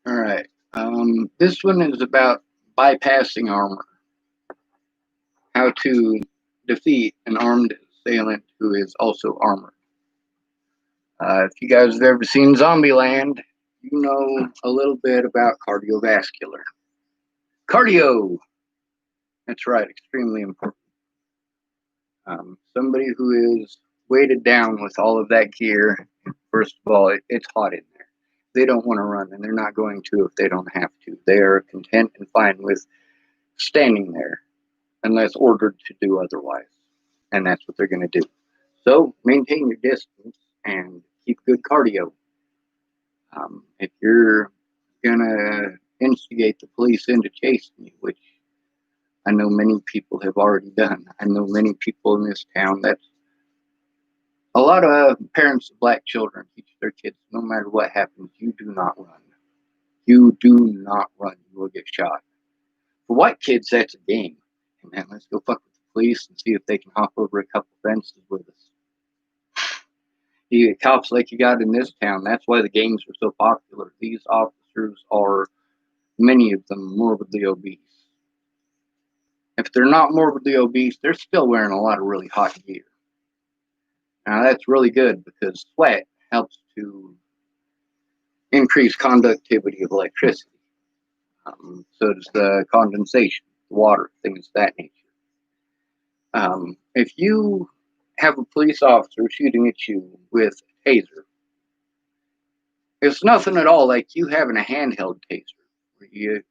Alright. This one is about bypassing armor. How to defeat an armed assailant who is also armored. If you guys have ever seen Zombieland, you know a little bit about cardiovascular. Cardio! That's right, extremely important. Somebody who is weighted down with all of that gear, first of all, it's hot in there. They don't want to run, and they're not going to if they don't have to. They are content and fine with standing there unless ordered to do otherwise. And that's what they're going to do. So maintain your distance and keep good cardio. If you're going to instigate the police into chasing you, which I know many people have already done, I know many people in this town that a lot of parents of black children teach their kids no matter what happens, you do not run. You do not run. You will get shot. For white kids, that's a game. Hey, man, let's go fuck with the police and see if they can hop over a couple fences with us. You get cops like you got in this town. That's why the gangs are so popular. These officers are, many of them, morbidly obese. If they're not morbidly obese, they're still wearing a lot of really hot gear. Now, that's really good because sweat helps to increase conductivity of electricity. So does the condensation, water, things of that nature. If you have a police officer shooting at you with a taser, it's nothing at all like you having a handheld taser where you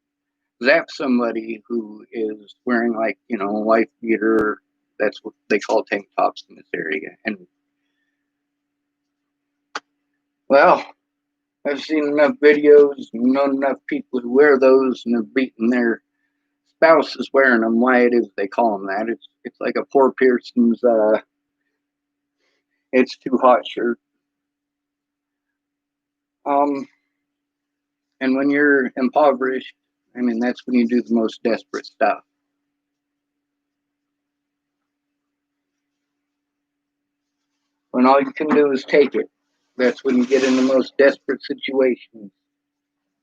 zap somebody who is wearing, like, a wife beater. That's what they call tank tops in this area. And, well, I've seen enough videos, known enough people who wear those and have beaten their spouses wearing them. Why it is they call them that? It's like a poor Pearson's "it's too hot" shirt. And when you're impoverished, I mean, that's when you do the most desperate stuff. When all you can do is take it, that's when you get in the most desperate situations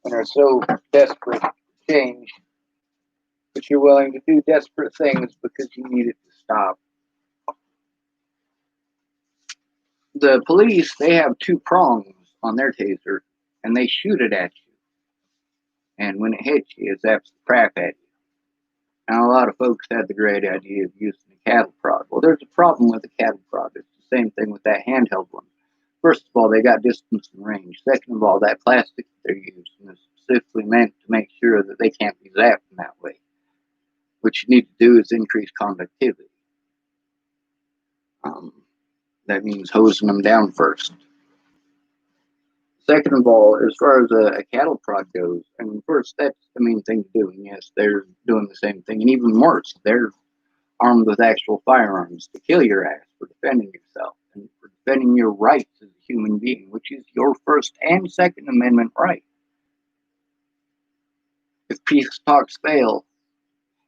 and are so desperate to change that you're willing to do desperate things because you need it to stop. The police, they have two prongs on their taser, and they shoot it at you. And when it hits you, it zaps the crap at you. Now, a lot of folks had the great idea of using a cattle prod. Well, there's a problem with the cattle prod. It's the same thing with that handheld one. First of all, they got distance and range. Second of all, that plastic that they're using is specifically meant to make sure that they can't be zapped in that way. What you need to do is increase conductivity. That means hosing them down first. Second of all, as far as a cattle prod goes, I mean, first, that's the main thing to do. And yes, they're doing the same thing. And even worse, they're armed with actual firearms to kill your ass for defending yourself and for defending your rights as a human being, which is your First and Second Amendment right. If peace talks fail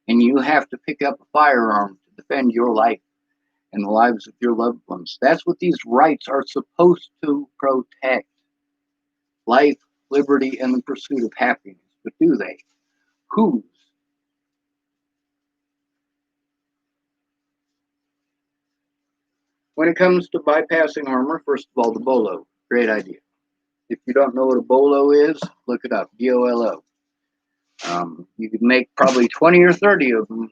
and you have to pick up a firearm to defend your life and the lives of your loved ones, that's what these rights are supposed to protect. Life, liberty, and the pursuit of happiness. But do they? Whose? When it comes to bypassing armor, first of all, the bolo. Great idea. If you don't know what a bolo is, look it up. BOLO. You could make probably 20 or 30 of them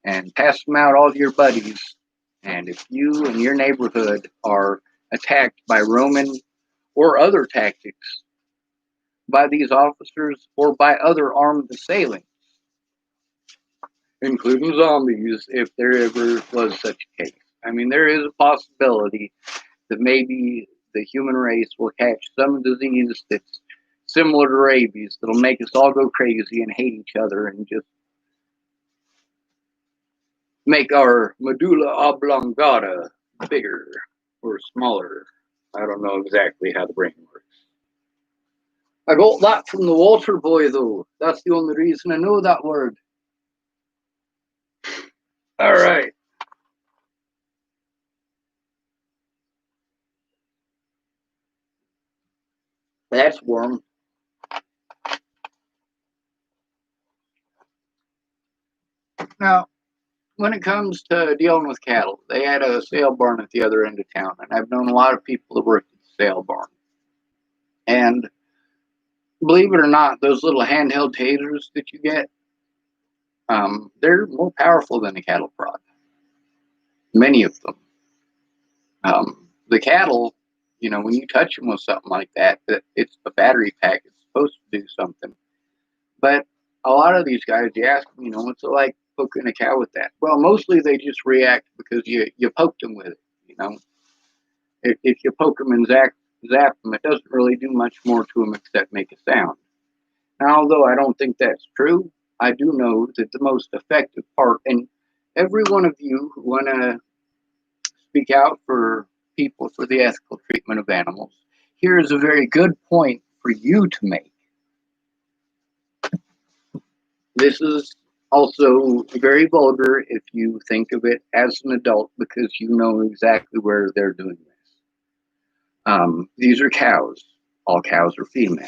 and pass them out all to your buddies. And if you and your neighborhood are attacked by Roman or other tactics by these officers or by other armed assailants, including zombies, if there ever was such a case. I mean, there is a possibility that maybe the human race will catch some disease that's similar to rabies that'll make us all go crazy and hate each other and just make our medulla oblongata bigger or smaller. I don't know exactly how the brain works. I got that from the Walter Boy, though. That's the only reason I know that word. All right. That's warm. Now, when it comes to dealing with cattle, they had a sale barn at the other end of town, and I've known a lot of people that worked at the sale barn. And believe it or not, those little handheld tasers that you get, they're more powerful than a cattle prod. Many of them. The cattle, when you touch them with something like that, it's a battery pack. It's supposed to do something. But a lot of these guys, you ask them, what's it like poking a cow with that? Well, mostly they just react because you poked them with it. If you poke them and zap them, it doesn't really do much more to them except make a sound. Now, although I don't think that's true, I do know that the most effective part, and every one of you who want to speak out for people for the ethical treatment of animals, here is a very good point for you to make. This is also very vulgar if you think of it as an adult because you know exactly where they're doing this. These are cows. All cows are female.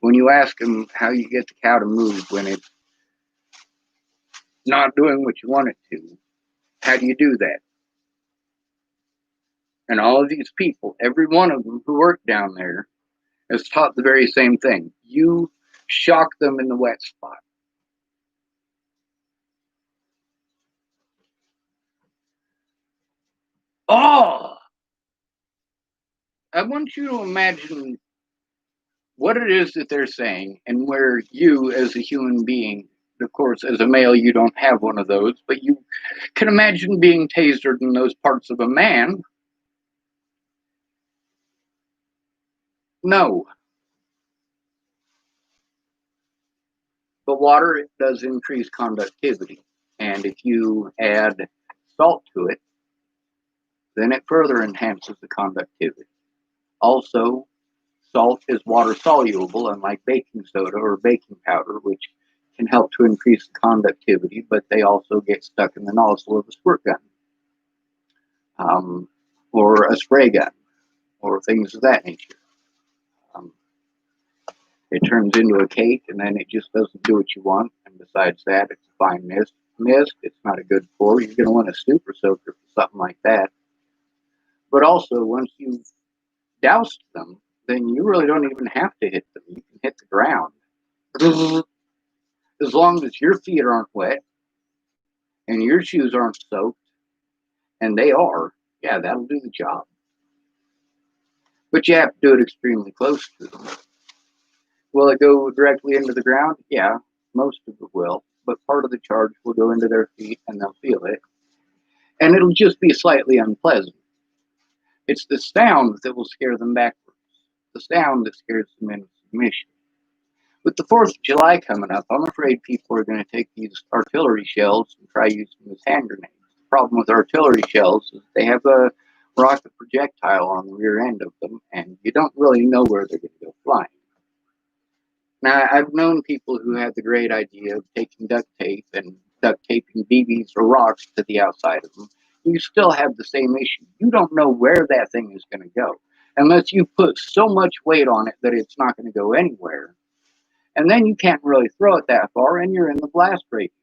When you ask them how you get the cow to move when it's not doing what you want it to, how do you do that? And all of these people, every one of them who work down there, is taught the very same thing. You shock them in the wet spot. Oh, I want you to imagine what it is that they're saying and where you, as a human being, of course, as a male, you don't have one of those, but you can imagine being tasered in those parts of a man. No. But water does increase conductivity. And if you add salt to it, then it further enhances the conductivity. Also, salt is water soluble, unlike baking soda or baking powder, which can help to increase the conductivity, but they also get stuck in the nozzle of a squirt gun, or a spray gun, or things of that nature. Um, it turns into a cake, and then it just doesn't do what you want. And besides that, it's a fine mist. It's not a good pour. You're going to want a super soaker for something like that. But also, once you've doused them, then you really don't even have to hit them. You can hit the ground. As long as your feet aren't wet and your shoes aren't soaked, and they are, yeah, that'll do the job. But you have to do it extremely close to them. Will it go directly into the ground? Yeah, most of it will. But part of the charge will go into their feet and they'll feel it. And it'll just be slightly unpleasant. It's the sound that will scare them backwards. The sound that scares them into submission. With the 4th of July coming up, I'm afraid people are going to take these artillery shells and try using them as hand grenades. The problem with artillery shells is they have a rocket projectile on the rear end of them, and you don't really know where they're going to go flying. Now, I've known people who had the great idea of taking duct tape and duct taping BBs or rocks to the outside of them. You still have the same issue. You don't know where that thing is going to go unless you put so much weight on it that it's not going to go anywhere. And then you can't really throw it that far, and you're in the blast radius.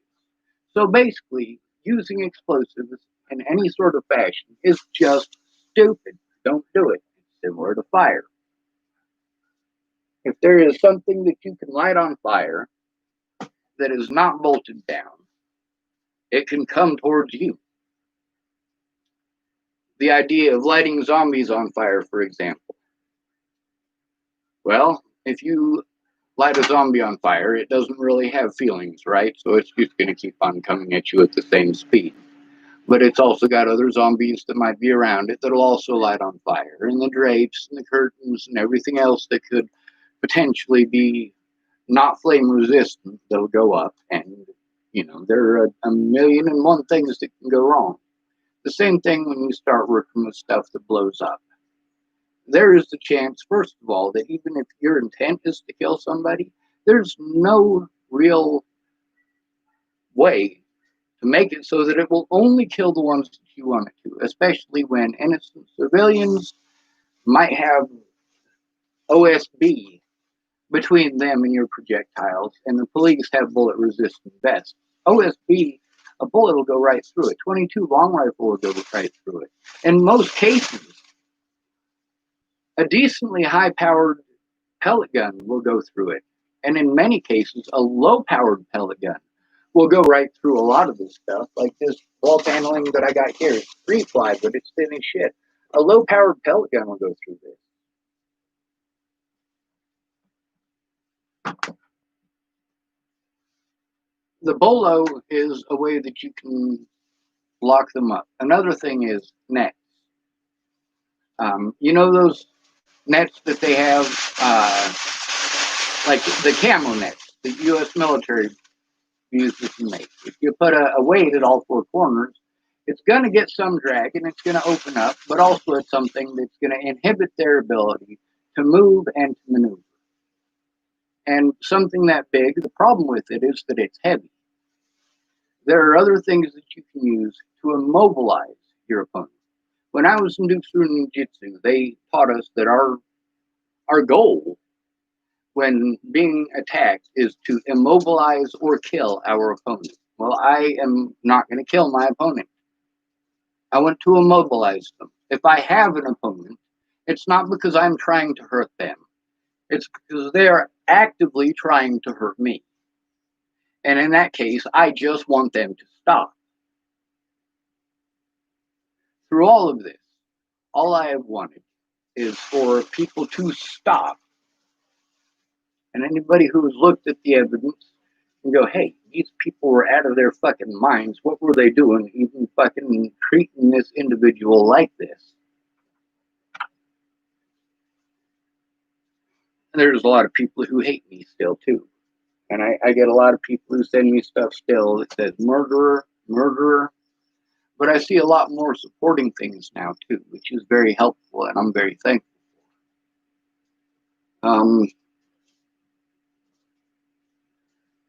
So basically, using explosives in any sort of fashion is just stupid. Don't do it. It's similar to fire. If there is something that you can light on fire that is not bolted down, it can come towards you. The idea of lighting zombies on fire, for example. Well, if you light a zombie on fire, it doesn't really have feelings, right? So it's just going to keep on coming at you at the same speed. But it's also got other zombies that might be around it that'll also light on fire, and the drapes and the curtains and everything else that could potentially be not flame resistant that'll go up. And, there are a million and one things that can go wrong. The same thing when you start working with stuff that blows up. There is the chance, first of all, that even if your intent is to kill somebody, there's no real way to make it so that it will only kill the ones that you want it to, especially when innocent civilians might have OSB between them and your projectiles, and the police have bullet resistant vests. OSB, a bullet will go right through it. 22 long rifle will go right through it. In most cases, a decently high-powered pellet gun will go through it. And in many cases, a low-powered pellet gun will go right through a lot of this stuff, like this wall paneling that I got here. It's free fly, but it's thin as shit. A low-powered pellet gun will go through this. The bolo is a way that you can lock them up. Another thing is nets. You know those nets that they have, like the camo nets that U.S. military uses to make. If you put a weight at all four corners, it's going to get some drag and it's going to open up, but also it's something that's going to inhibit their ability to move and to maneuver. And something that big, the problem with it is that it's heavy. There are other things that you can use to immobilize your opponent. When I was in Dukes-Ryu Ninjutsu, they taught us that our goal when being attacked is to immobilize or kill our opponent. Well, I am not going to kill my opponent. I want to immobilize them. If I have an opponent, it's not because I'm trying to hurt them. It's because they are actively trying to hurt me. And in that case, I just want them to stop. Through all of this, all I have wanted is for people to stop. And anybody who has looked at the evidence and go, hey, these people were out of their fucking minds. What were they doing, even fucking treating this individual like this? And there's a lot of people who hate me still, too. And I get a lot of people who send me stuff still that says murderer, murderer. But I see a lot more supporting things now, too, which is very helpful, and I'm very thankful for.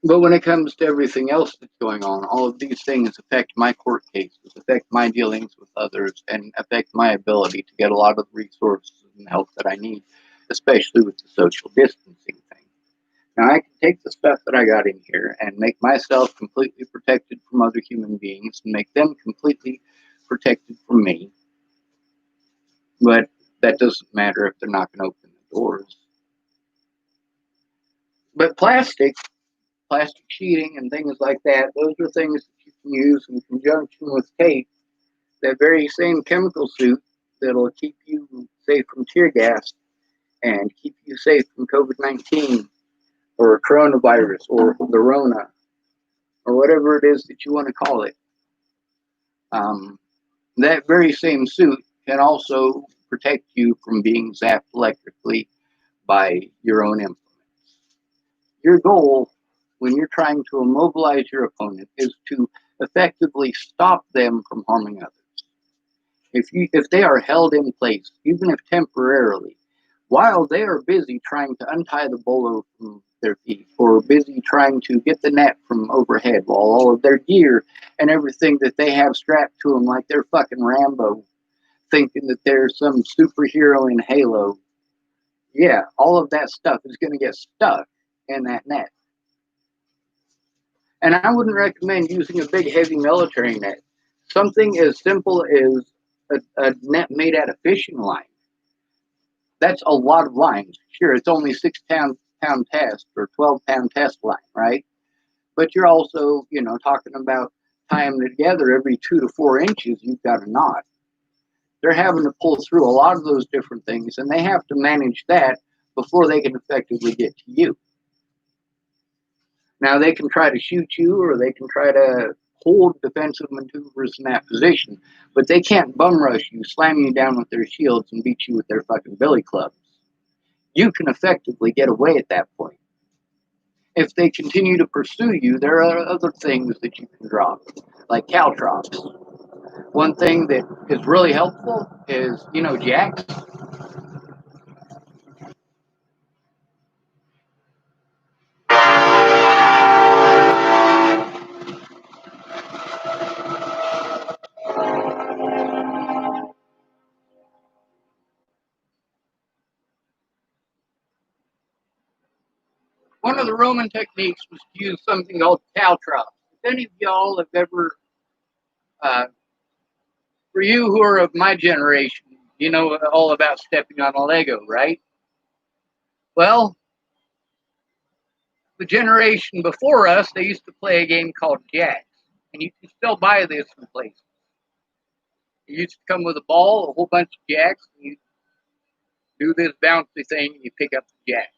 But when it comes to everything else that's going on, all of these things affect my court cases, affect my dealings with others, and affect my ability to get a lot of the resources and help that I need, especially with the social distancing thing. Now, I can take the stuff that I got in here and make myself completely protected from other human beings and make them completely protected from me. But that doesn't matter if they're not going to open the doors. But plastic sheeting and things like that, those are things that you can use in conjunction with tape. That very same chemical suit that'll keep you safe from tear gas and keep you safe from COVID-19 or coronavirus or the Rona or whatever it is that you want to call it. That very same suit can also protect you from being zapped electrically by your own implements. Your goal when you're trying to immobilize your opponent is to effectively stop them from harming others. If they are held in place, even if temporarily, while they are busy trying to untie the bolo from their feet, or busy trying to get the net from overhead, while all of their gear and everything that they have strapped to them like they're fucking Rambo, thinking that they're some superhero in Halo, yeah, all of that stuff is going to get stuck in that net. And I wouldn't recommend using a big, heavy military net. Something as simple as a net made out of fishing line. That's a lot of lines. Sure, it's only 6-pound test or 12-pound test line, right? But you're also, talking about tying them together every 2 to 4 inches. You've got a knot. They're having to pull through a lot of those different things, and they have to manage that before they can effectively get to you. Now, they can try to shoot you, or they can try to hold defensive maneuvers in that position, but they can't bum rush you, slam you down with their shields, and beat you with their fucking billy clubs. You can effectively get away at that point. If they continue to pursue you, there are other things that you can drop, like caltrops. One thing that is really helpful is, jacks. One of the Roman techniques was to use something called caltrops. any of y'all have ever, uh, for you who are of my generation, you know all about stepping on a Lego, right? Well, the generation before us, they used to play a game called Jacks, and you can still buy this in places. It used to come with a ball, a whole bunch of jacks, and you do this bouncy thing, and you pick up the jacks.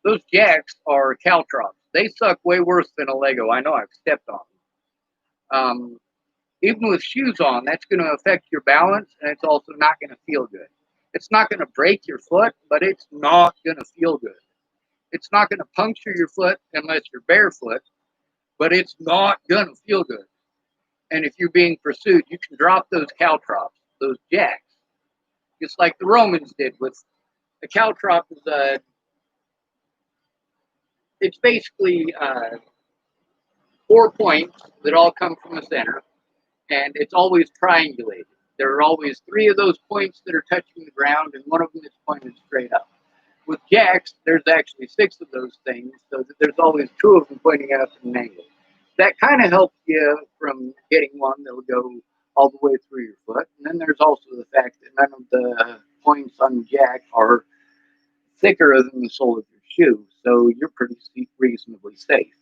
Those jacks are caltrops. They suck way worse than a Lego. I know, I've stepped on them. Even with shoes on, that's going to affect your balance, and it's also not going to feel good. It's not going to break your foot, but it's not going to feel good. It's not going to puncture your foot unless you're barefoot, but it's not going to feel good. And if you're being pursued, you can drop those caltrops, those jacks, just like the Romans did with a caltrop. It's basically 4 points that all come from the center, and it's always triangulated. There are always 3 of those points that are touching the ground, and one of them is pointed straight up. With jacks, there's actually 6 of those things, so that there's always 2 of them pointing out at an angle. That kind of helps you from getting one that'll go all the way through your foot. And then there's also the fact that none of the points on the jack are thicker than the sole of your shoe, so you're pretty reasonably safe.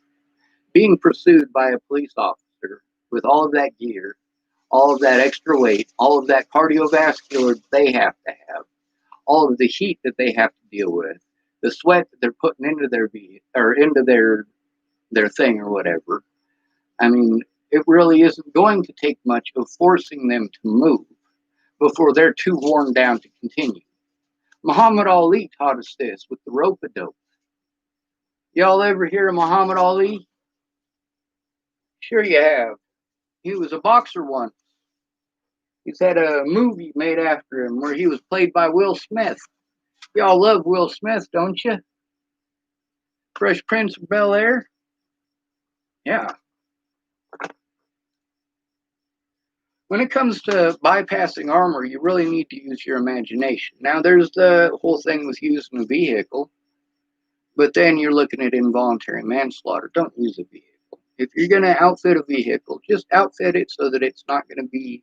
Being pursued by a police officer with all of that gear, all of that extra weight, all of that cardiovascular they have to have, all of the heat that they have to deal with, the sweat that they're putting into their their thing or whatever. I mean, it really isn't going to take much of forcing them to move before they're too worn down to continue. Muhammad Ali taught us this with the rope-a-dope. Y'all ever hear of Muhammad Ali? Sure you have. He was a boxer once. He's had a movie made after him where he was played by Will Smith. Y'all love Will Smith, don't you? Fresh Prince of Bel-Air? Yeah. When it comes to bypassing armor, you really need to use your imagination. Now, there's the whole thing with using a vehicle, but then you're looking at involuntary manslaughter. Don't use a vehicle. If you're going to outfit a vehicle, just outfit it so that it's not going to be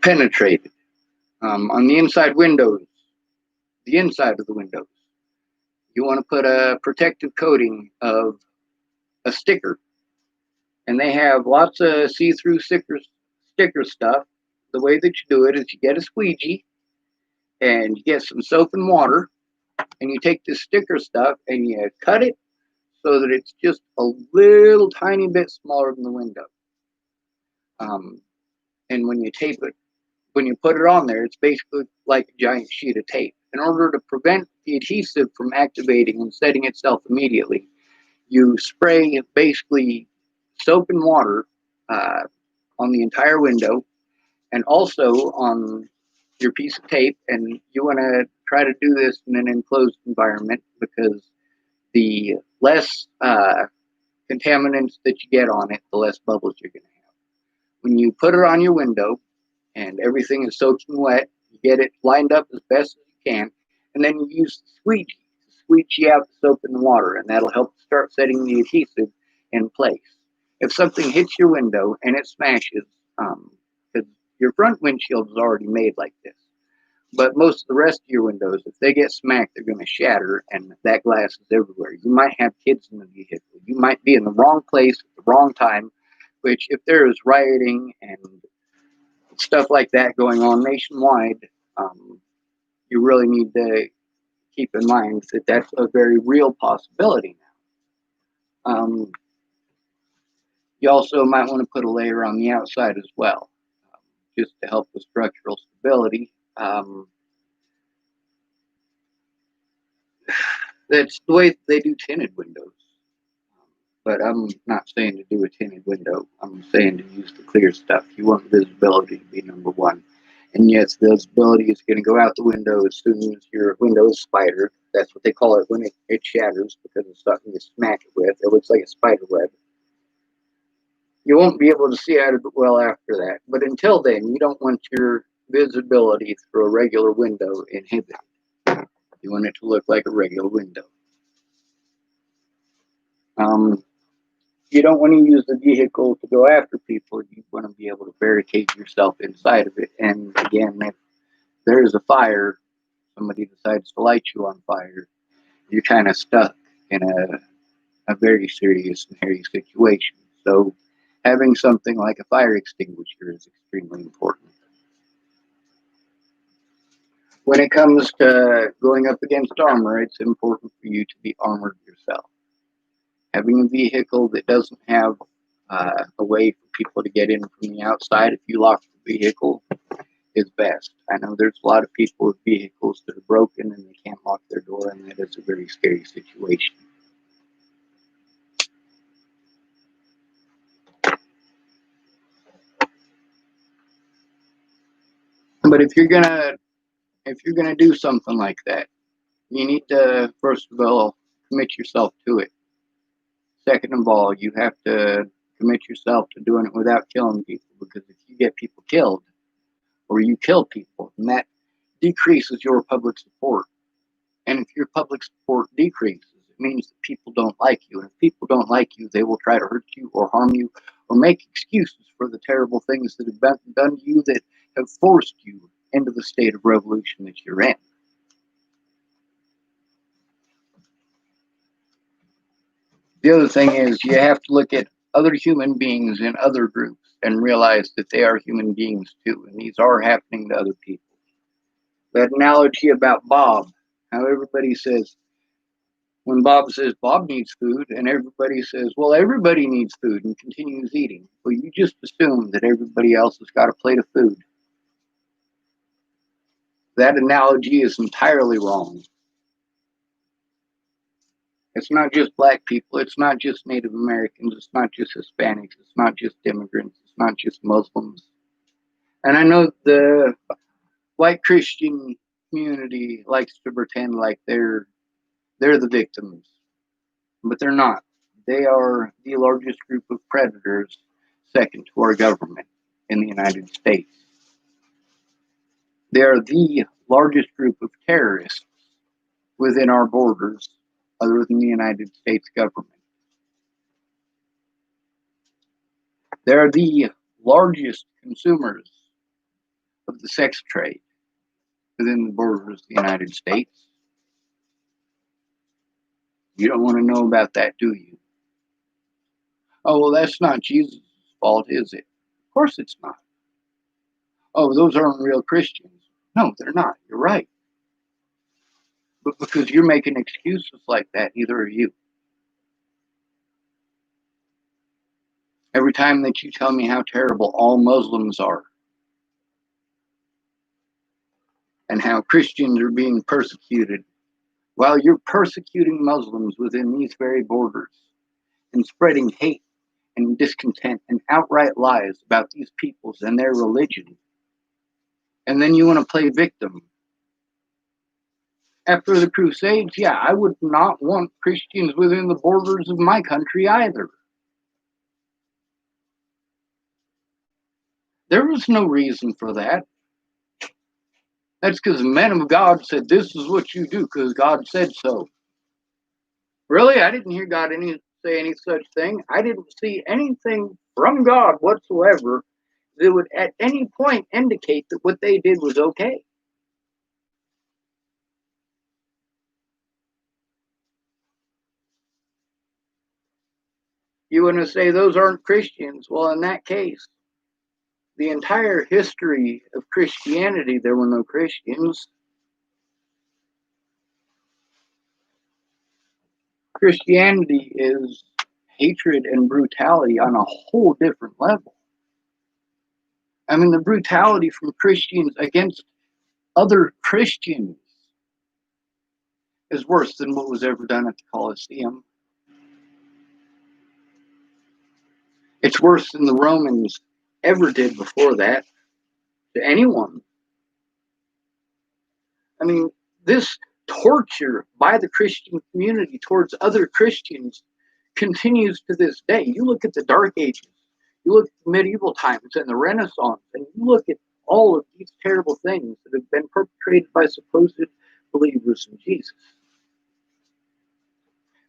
penetrated. On the inside windows, the inside of the windows, you want to put a protective coating of a sticker. And they have lots of see-through sticker stuff. The way that you do it is you get a squeegee and you get some soap and water, and you take this sticker stuff and you cut it so that it's just a little tiny bit smaller than the window. And when you tape it, when you put it on there, it's basically like a giant sheet of tape. In order to prevent the adhesive from activating and setting itself immediately, you spray basically soap and water on the entire window and also on your piece of tape. And you want to try to do this in an enclosed environment because the less contaminants that you get on it, the less bubbles you're going to have. When you put it on your window and everything is soaking wet, you get it lined up as best as you can, and then you use the squeegee to squeegee out the soap and the water, and that'll help start setting the adhesive in place. If something hits your window and it smashes, because your front windshield is already made like this, but most of the rest of your windows, if they get smacked, they're going to shatter, and that glass is everywhere. You might have kids in the vehicle. You might be in the wrong place at the wrong time, which if there is rioting and stuff like that going on nationwide, you really need to keep in mind that that's a very real possibility now. You also might want to put a layer on the outside as well, just to help with structural stability. That's the way they do tinted windows. But I'm not saying to do a tinted window. I'm saying to use the clear stuff. You want visibility to be number one. And yes, visibility is going to go out the window as soon as your window is spidered. That's what they call it when it shatters, because it's something you smack it with. It looks like a spider web. You won't be able to see out of it well after that. But until then, you don't want your visibility through a regular window inhibited. You want it to look like a regular window. Um, you don't want to use the vehicle to go after people. You want to be able to barricade yourself inside of it. And again, if there is a fire, somebody decides to light you on fire, you're kind of stuck in a very serious and hairy situation. So having something like a fire extinguisher is extremely important. When it comes to going up against armor, it's important for you to be armored yourself. Having a vehicle that doesn't have a way for people to get in from the outside, if you lock the vehicle, is best. I know there's a lot of people with vehicles that are broken and they can't lock their door, and that is a very scary situation. But if you're gonna do something like that, you need to first of all commit yourself to it. Second of all, you have to commit yourself to doing it without killing people, because if you get people killed or you kill people, then that decreases your public support. And if your public support decreases, it means that people don't like you. And if people don't like you, they will try to hurt you or harm you or make excuses for the terrible things that have been done to you that have forced you into the state of revolution that you're in. The other thing is you have to look at other human beings in other groups and realize that they are human beings too, and these are happening to other people. That analogy about Bob, how everybody says, when Bob says Bob needs food, and everybody says, well, everybody needs food, and continues eating. Well, you just assume that everybody else has got a plate of food. That analogy is entirely wrong. It's not just black people, it's not just Native Americans, it's not just Hispanics, it's not just immigrants, it's not just Muslims. And I know the white Christian community likes to pretend like they're the victims, but they're not. They are the largest group of predators, second to our government in the United States. They are the largest group of terrorists within our borders, other than the United States government. They are the largest consumers of the sex trade within the borders of the United States. You don't want to know about that, do you? Oh, well, that's not Jesus' fault, is it? Of course it's not. Oh, those aren't real Christians. No, they're not. You're right. But because you're making excuses like that, neither are you. Every time that you tell me how terrible all Muslims are and how Christians are being persecuted, while you're persecuting Muslims within these very borders and spreading hate and discontent and outright lies about these peoples and their religion, and then you want to play victim. After the Crusades, yeah, I would not want Christians within the borders of my country either. There was no reason for that. That's because the men of God said, this is what you do because God said so. Really? I didn't hear God say any such thing. I didn't see anything from God whatsoever that would at any point indicate that what they did was okay. You want to say those aren't Christians? Well, in that case, the entire history of Christianity, there were no Christians. Christianity is hatred and brutality on a whole different level. I mean, the brutality from Christians against other Christians is worse than what was ever done at the Colosseum. It's worse than the Romans ever did before that to anyone. I mean, this torture by the Christian community towards other Christians continues to this day. You look at the Dark Ages, you look at medieval times and the Renaissance, and you look at all of these terrible things that have been perpetrated by supposed believers in Jesus.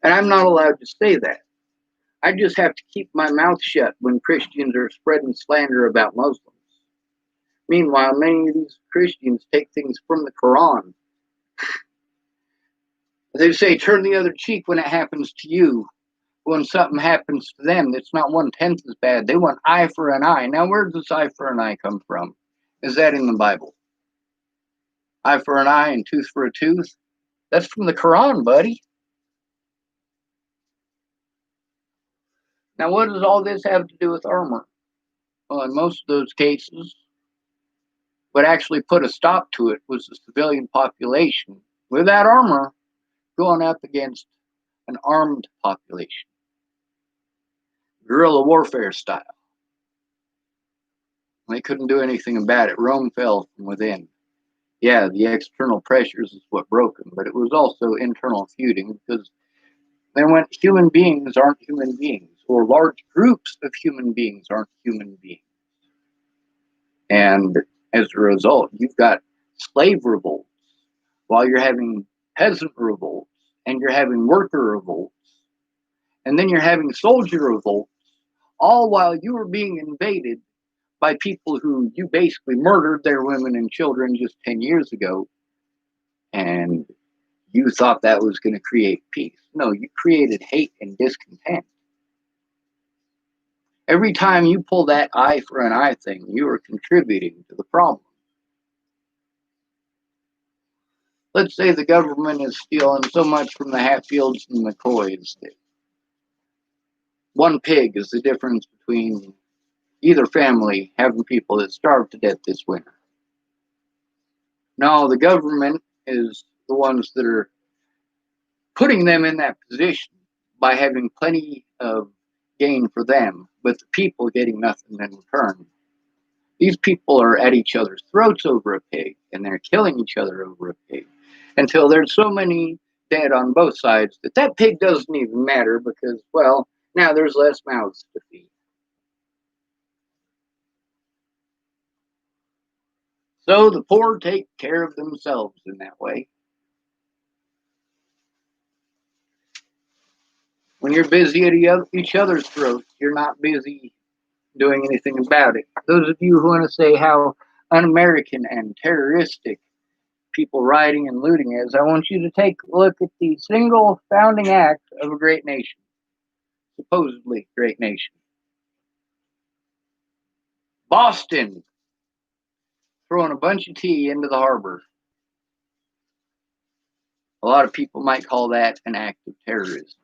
And I'm not allowed to say that. I just have to keep my mouth shut when Christians are spreading slander about Muslims. Meanwhile, many of these Christians take things from the Quran. They say, turn the other cheek when it happens to you. When something happens to them that's not 1/10 as bad, they want eye for an eye. Now, where does eye for an eye come from? Is that in the Bible? Eye for an eye and tooth for a tooth? That's from the Quran, buddy. Now, what does all this have to do with armor? Well, in most of those cases, what actually put a stop to it was the civilian population without armor going up against an armed population, guerrilla warfare style. They couldn't do anything about it. Rome fell from within. Yeah, the external pressures is what broke them, but it was also internal feuding because they went, human beings aren't human beings, or large groups of human beings aren't human beings. And as a result, you've got slave revolts while you're having peasant revolts, and you're having worker revolts, and then you're having soldier revolts, all while you were being invaded by people who you basically murdered their women and children just 10 years ago, and you thought that was going to create peace. No, you created hate and discontent. Every time you pull that eye for an eye thing, you are contributing to the problem. Let's say the government is stealing so much from the Hatfields and McCoys that one pig is the difference between either family having people that starve to death this winter. No, the government is the ones that are putting them in that position by having plenty of gain for them, but the people getting nothing in return. These people are at each other's throats over a pig, and they're killing each other over a pig until there's so many dead on both sides that that pig doesn't even matter because, well, now there's less mouths to feed. So the poor take care of themselves in that way. When you're busy at each other's throats, you're not busy doing anything about it. Those of you who want to say how un-American and terroristic people rioting and looting is, I want you to take a look at the single founding act of a great nation, supposedly great nation. Boston, throwing a bunch of tea into the harbor. A lot of people might call that an act of terrorism.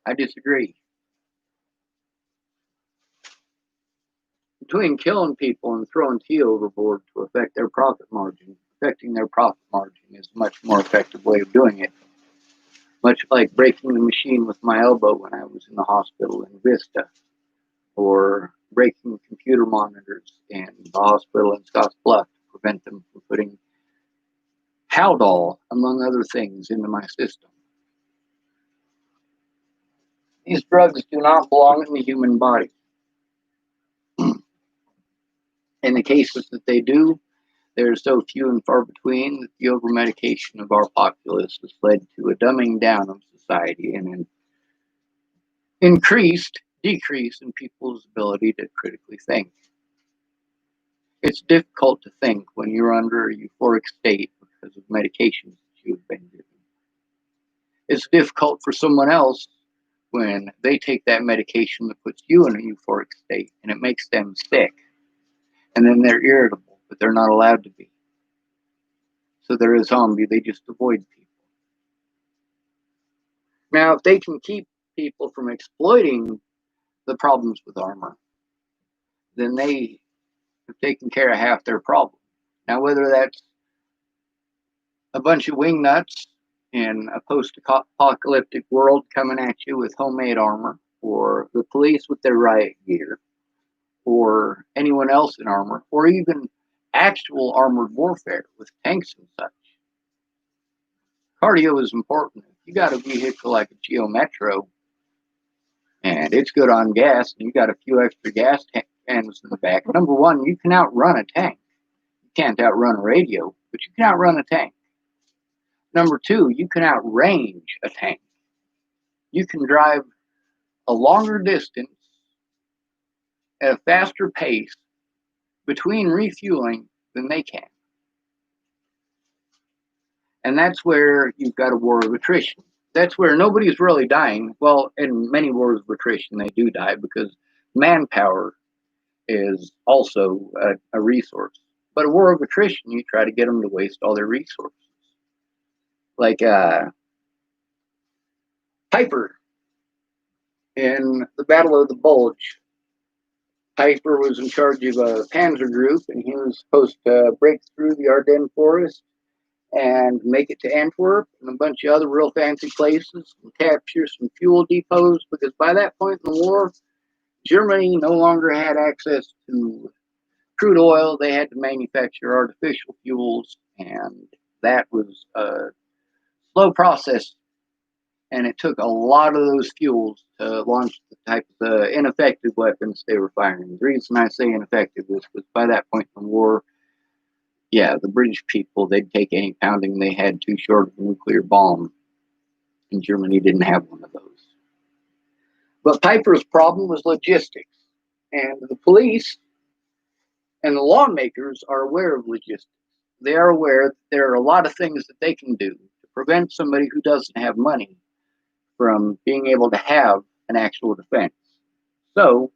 I disagree. Between killing people and throwing tea overboard to affect their profit margin, affecting their profit margin is a much more effective way of doing it. Much like breaking the machine with my elbow when I was in the hospital in Vista, or breaking computer monitors in the hospital in Scottsbluff to prevent them from putting Haldol, among other things, into my system. These drugs do not belong in the human body. In the cases that they do, they're so few and far between that the over-medication of our populace has led to a dumbing down of society and an decrease in people's ability to critically think. It's difficult to think when you're under a euphoric state because of medications that you've been given. It's difficult for someone else when they take that medication that puts you in a euphoric state and it makes them sick. And then they're irritable, but they're not allowed to be. So they're a zombie, they just avoid people. Now, if they can keep people from exploiting the problems with armor, then they have taken care of half their problem. Now, whether that's a bunch of wingnuts in a post-apocalyptic world coming at you with homemade armor, or the police with their riot gear, or anyone else in armor, or even actual armored warfare with tanks and such. Cardio is important. If you got a vehicle like a Geo Metro, and it's good on gas, and you got a few extra gas cans in the back, number one, you can outrun a tank. You can't outrun a radio, but you can outrun a tank. Number two, you can outrange a tank. You can drive a longer distance at a faster pace between refueling than they can. And that's where you've got a war of attrition. That's where nobody's really dying. Well, in many wars of attrition, they do die because manpower is also a resource. But a war of attrition, you try to get them to waste all their resources. Like Piper in the Battle of the Bulge. Piper was in charge of a panzer group, and he was supposed to break through the Ardennes forest and make it to Antwerp and a bunch of other real fancy places and capture some fuel depots, because by that point in the war, Germany no longer had access to crude oil. They had to manufacture artificial fuels, and that was a slow process. And it took a lot of those fuels to launch the type of ineffective weapons they were firing. The reason I say ineffective is because by that point in the war, yeah, the British people, they'd take any pounding they had too short of a nuclear bomb. And Germany didn't have one of those. But Piper's problem was logistics. And the police and the lawmakers are aware of logistics. They are aware that there are a lot of things that they can do to prevent somebody who doesn't have money from being able to have an actual defense. So,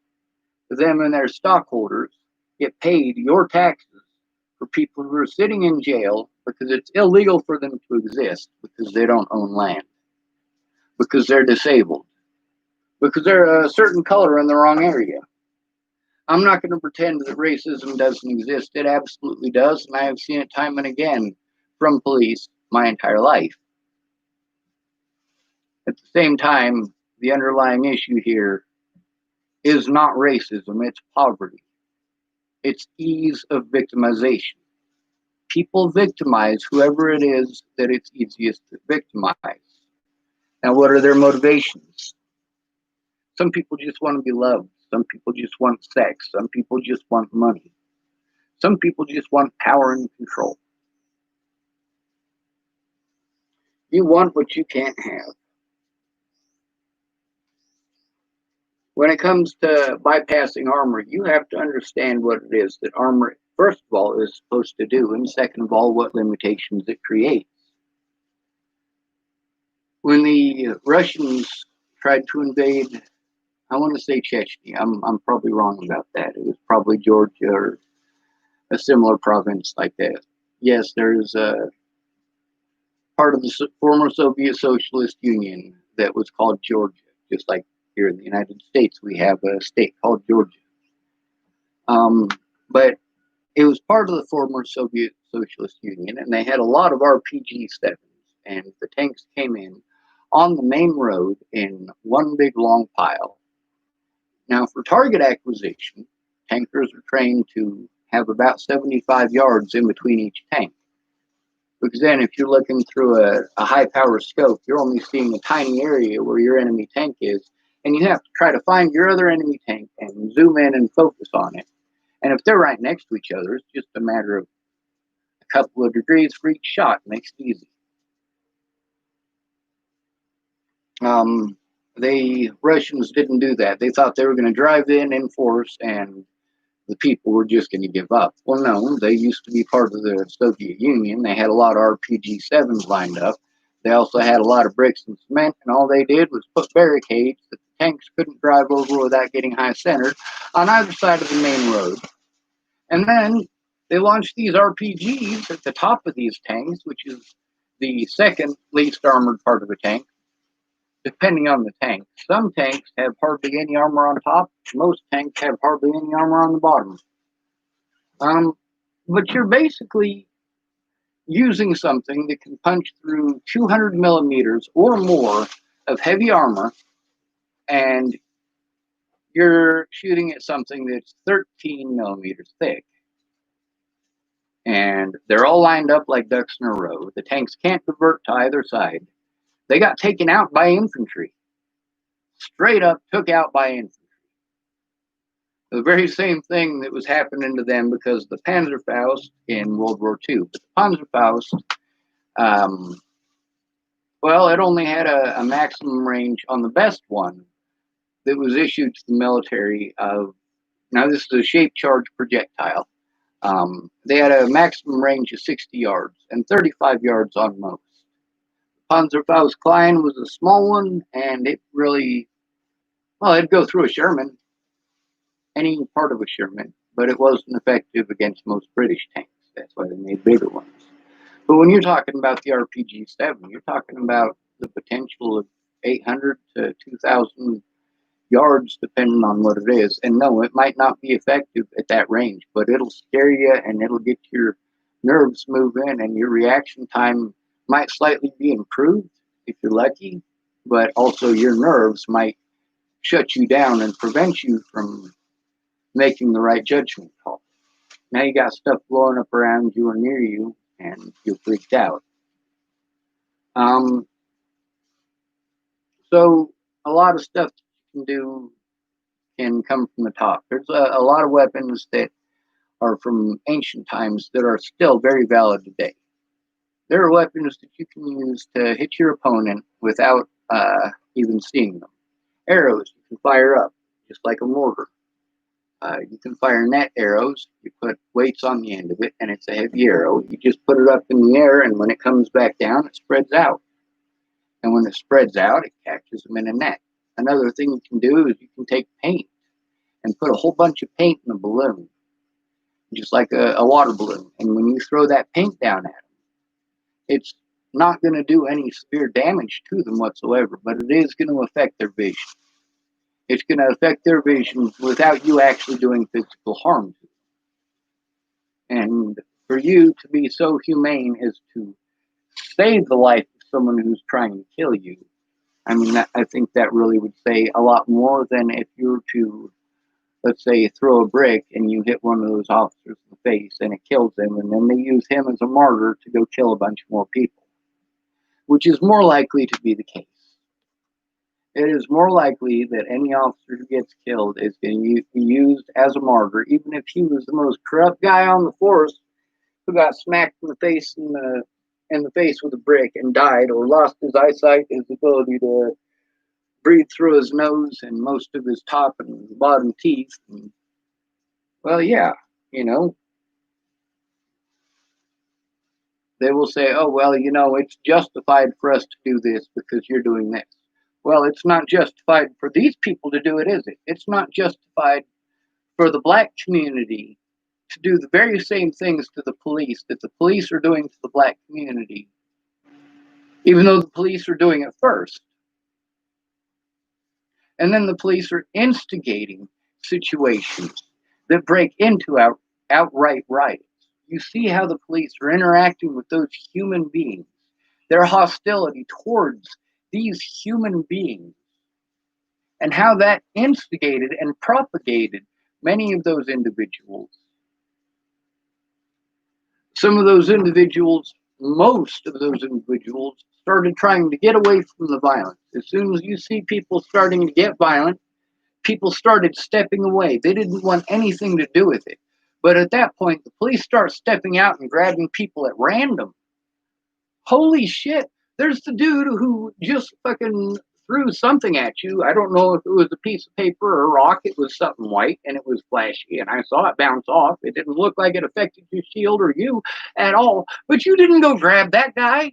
them and their stockholders get paid your taxes for people who are sitting in jail because it's illegal for them to exist, because they don't own land, because they're disabled, because they're a certain color in the wrong area. I'm not going to pretend that racism doesn't exist. It absolutely does, and I have seen it time and again from police my entire life. At the same time, the underlying issue here is not racism, it's poverty. It's ease of victimization. People victimize whoever it is that it's easiest to victimize. Now, what are their motivations? Some people just want to be loved. Some people just want sex. Some people just want money. Some people just want power and control. You want what you can't have. When it comes to bypassing armor, you have to understand what it is that armor, first of all, is supposed to do, and second of all, what limitations it creates. When the Russians tried to invade, I want to say Chechnya. I'm probably wrong about that. It was probably Georgia or a similar province like that. Yes, there's a part of the former Soviet Socialist Union that was called Georgia, just like here in the United States we have a state called Georgia. But it was part of the former Soviet Socialist Union, and they had a lot of RPG-7s, and the tanks came in on the main road in one big long pile. Now, for target acquisition, tankers are trained to have about 75 yards in between each tank. Because then if you're looking through a high power scope, you're only seeing a tiny area where your enemy tank is, and you have to try to find your other enemy tank and zoom in and focus on it. And if they're right next to each other, it's just a matter of a couple of degrees for each shot. Makes it easy. The Russians didn't do that. They thought they were going to drive in force, and the people were just going to give up. Well, no, they used to be part of the Soviet Union. They had a lot of RPG-7s lined up. They also had a lot of bricks and cement, and all they did was put barricades that the tanks couldn't drive over without getting high-centered on either side of the main road. And then they launched these RPGs at the top of these tanks, which is the second least armored part of a tank, depending on the tank. Some tanks have hardly any armor on top. Most tanks have hardly any armor on the bottom. But you're basically using something that can punch through 200 millimeters or more of heavy armor, and you're shooting at something that's 13 millimeters thick. And they're all lined up like ducks in a row. The tanks can't divert to either side. They got taken out by infantry. Straight up took out by infantry. The very same thing that was happening to them because the Panzerfaust in World War II. But the Panzerfaust, well, it only had a maximum range on the best one that was issued to the military of, now this is a shape charge projectile. They had a maximum range of 60 yards and 35 yards on most. Panzerfaust Klein was a small one, and it really, well, it'd go through a Sherman, any part of a Sherman, but it wasn't effective against most British tanks. That's why they made bigger ones. But when you're talking about the RPG-7, you're talking about the potential of 800 to 2,000 yards, depending on what it is. And no, it might not be effective at that range, but it'll scare you and it'll get your nerves moving, and your reaction time might slightly be improved if you're lucky, but also your nerves might shut you down and prevent you from making the right judgment call. Now you got stuff blowing up around you or near you, and you're freaked out. So a lot of stuff you can do can come from the top. There's a lot of weapons that are from ancient times that are still very valid today. There are weapons that you can use to hit your opponent without even seeing them. Arrows you can fire up, just like a mortar. You can fire net arrows. You put weights on the end of it, and it's a heavy arrow. You just put it up in the air, and when it comes back down, it spreads out. And when it spreads out, it catches them in a net. Another thing you can do is you can take paint and put a whole bunch of paint in a balloon, just like a water balloon. And when you throw that paint down at them, it's not going to do any severe damage to them whatsoever, but it is going to affect their vision. It's going to affect their vision without you actually doing physical harm to them. And for you to be so humane as to save the life of someone who's trying to kill you, I mean, I think that really would say a lot more than if you were to, let's say, throw a brick and you hit one of those officers in the face and it kills them, and then they use him as a martyr to go kill a bunch more people, which is more likely to be the case. It is more likely that any officer who gets killed is going to be used as a martyr, even if he was the most corrupt guy on the force who got smacked in the face with a brick and died, or lost his eyesight, his ability to breathe through his nose and most of his top and bottom teeth. And, well, yeah, you know, they will say, oh, well, you know, it's justified for us to do this because you're doing this. Well, it's not justified for these people to do it, is it? It's not justified for the black community to do the very same things to the police that the police are doing to the black community, even though the police are doing it first. And then the police are instigating situations that break into outright riots. You see how the police are interacting with those human beings, their hostility towards these human beings, and how that instigated and propagated many of those individuals. Some of those individuals, most of those individuals, started trying to get away from the violence. As soon as you see people starting to get violent, people started stepping away. They didn't want anything to do with it. But at that point, the police start stepping out and grabbing people at random. Holy shit, there's the dude who just fucking threw something at you. I don't know if it was a piece of paper or a rock. It was something white and it was flashy, and I saw it bounce off. It didn't look like it affected your shield or you at all. But you didn't go grab that guy.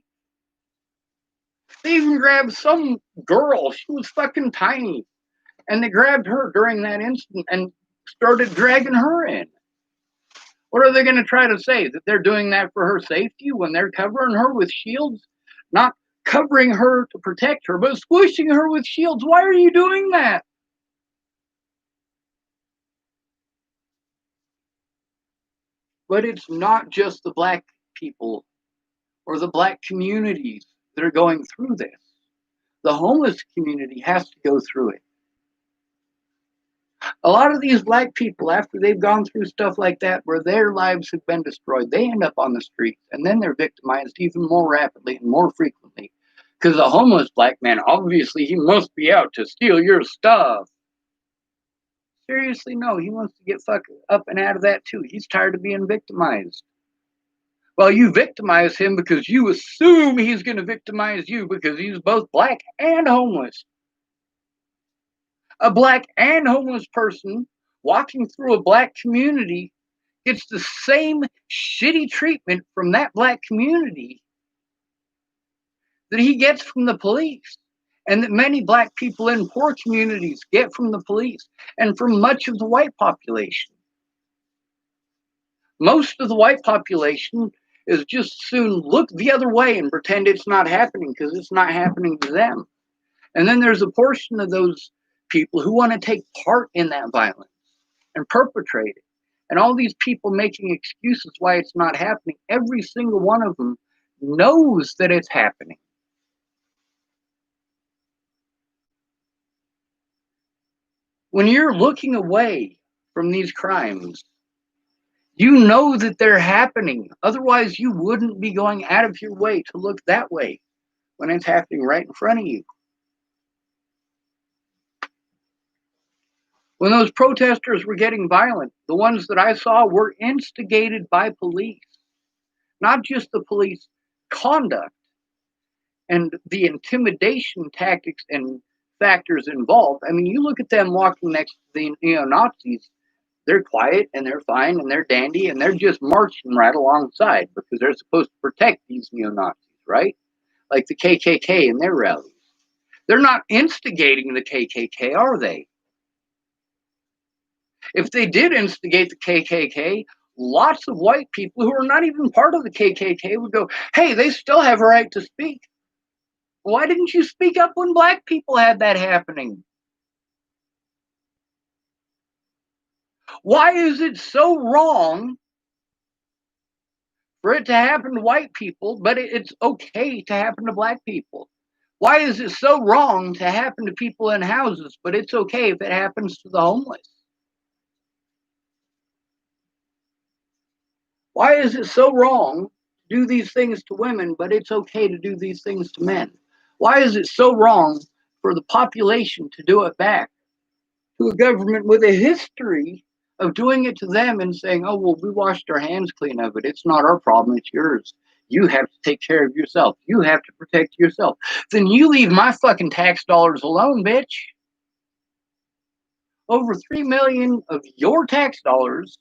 They even grabbed some girl. She was fucking tiny. And they grabbed her during that instant and started dragging her in. What are they going to try to say? That they're doing that for her safety when they're covering her with shields? Not covering her to protect her, but squishing her with shields. Why are you doing that? But it's not just the black people or the black communities that are going through this. The homeless community has to go through it. A lot of these black people, after they've gone through stuff like that, where their lives have been destroyed, they end up on the streets, and then they're victimized even more rapidly and more frequently. Because a homeless black man, obviously, he must be out to steal your stuff. Seriously, no, he wants to get fucked up and out of that too. He's tired of being victimized. Well, you victimize him because you assume he's going to victimize you because he's both black and homeless. A black and homeless person walking through a black community gets the same shitty treatment from that black community that he gets from the police, and that many black people in poor communities get from the police and from much of the white population. Most of the white population is just soon look the other way and pretend it's not happening because it's not happening to them. And then there's a portion of those people who want to take part in that violence and perpetrate it. And all these people making excuses why it's not happening, every single one of them knows that it's happening. When you're looking away from these crimes, you know that they're happening. Otherwise, you wouldn't be going out of your way to look that way when it's happening right in front of you. When those protesters were getting violent, the ones that I saw were instigated by police, not just the police conduct and the intimidation tactics and factors involved. I mean, you look at them walking next to the neo-Nazis, they're quiet and they're fine and they're dandy and they're just marching right alongside because they're supposed to protect these neo-Nazis, right? Like the KKK and their rallies. They're not instigating the KKK, are they? If they did instigate the KKK, lots of white people who are not even part of the KKK would go, hey, they still have a right to speak. Why didn't you speak up when black people had that happening? Why is it so wrong for it to happen to white people, but it's okay to happen to black people? Why is it so wrong to happen to people in houses, but it's okay if it happens to the homeless? Why is it so wrong to do these things to women, but it's okay to do these things to men? Why is it so wrong for the population to do it back to a government with a history of doing it to them and saying, oh, well, we washed our hands clean of it. It's not our problem. It's yours. You have to take care of yourself. You have to protect yourself. Then you leave my fucking tax dollars alone, bitch. Over 3 million of your tax dollars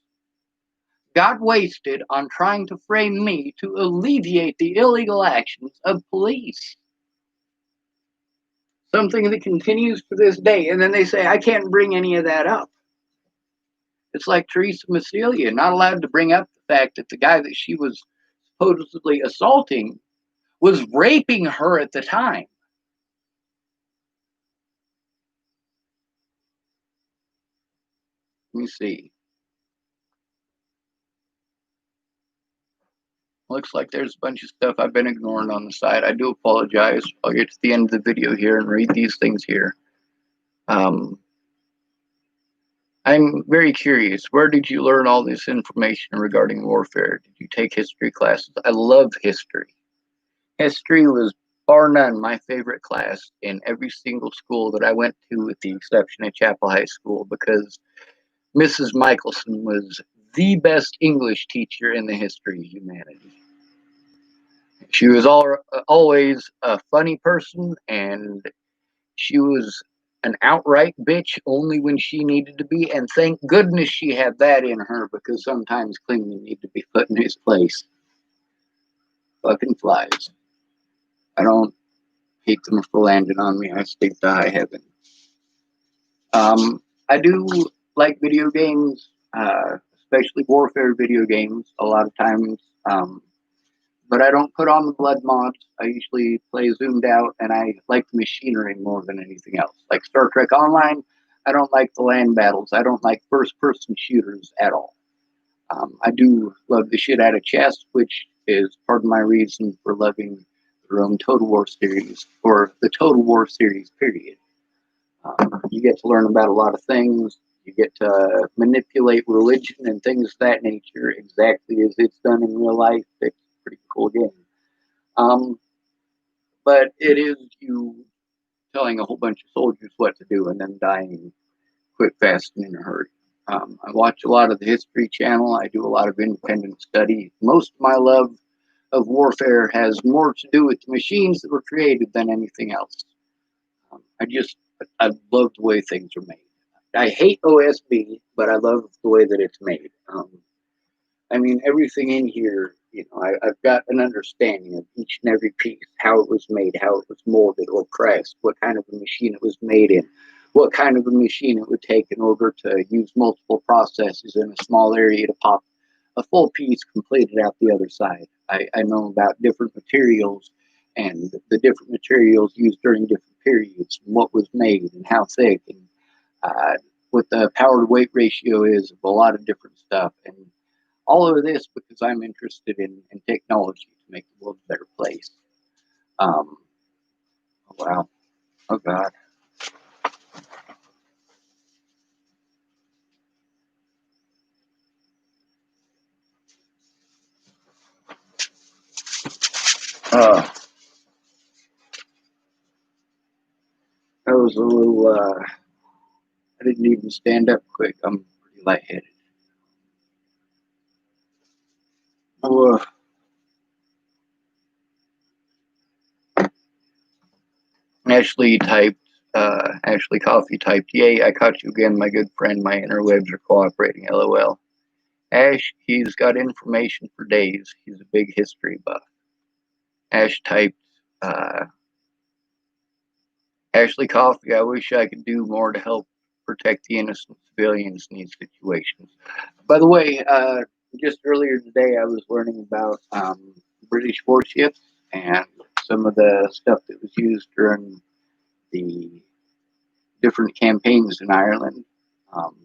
got wasted on trying to frame me to alleviate the illegal actions of police. Something that continues to this day. And then they say, I can't bring any of that up. It's like Teresa Massilia, not allowed to bring up the fact that the guy that she was supposedly assaulting was raping her at the time. Let me see. Looks like there's a bunch of stuff I've been ignoring on the side. I do apologize. I'll get to the end of the video here and read these things here. I'm very curious. Where did you learn all this information regarding warfare? Did you take history classes? I love history. History was bar none my favorite class in every single school that I went to, with the exception of Chapel High School, because Mrs. Michelson was the best English teacher in the history of humanity. She was always a funny person, and she was an outright bitch only when she needed to be, and thank goodness she had that in her, because sometimes cleaning needed to be put in his place. Fucking flies. I don't hate them for landing on me. I stay to high heaven. I do like video games, especially warfare video games, a lot of times. But I don't put on the blood mods. I usually play zoomed out, and I like the machinery more than anything else. Like Star Trek Online, I don't like the land battles. I don't like first-person shooters at all. I do love the shit out of chess, which is part of my reason for loving the Rome Total War series, or the Total War series, period. You get to learn about a lot of things. You get to manipulate religion and things of that nature exactly as it's done in real life. It's a pretty cool game. But it is you telling a whole bunch of soldiers what to do and then dying quick, fast, and in a hurry. I watch a lot of the History Channel. I do a lot of independent study. Most of my love of warfare has more to do with the machines that were created than anything else. I just I love the way things are made. I hate OSB, but I love the way that it's made. I mean, everything in here, I've got an understanding of each and every piece, how it was made, how it was molded or pressed, what kind of a machine it was made in, what kind of a machine it would take in order to use multiple processes in a small area to pop a full piece completed out the other side. I know about different materials and the different materials used during different periods, and what was made and how thick, and what the power to weight ratio is of a lot of different stuff. And all of this because I'm interested in technology to make the world a better place. Oh, wow. Oh, God. Uh, that was a little, I didn't even stand up quick. I'm pretty lightheaded. Oh, Ashley typed, Ashley Coffee typed, "Yay, I caught you again, my good friend. My interwebs are cooperating, lol. Ash, he's got information for days. He's a big history buff." Ash typed, uh, Ashley Coffee, I wish I could do more to help protect the innocent civilians in these situations. By the way, just earlier today, I was learning about British warships and some of the stuff that was used during the different campaigns in Ireland. Um,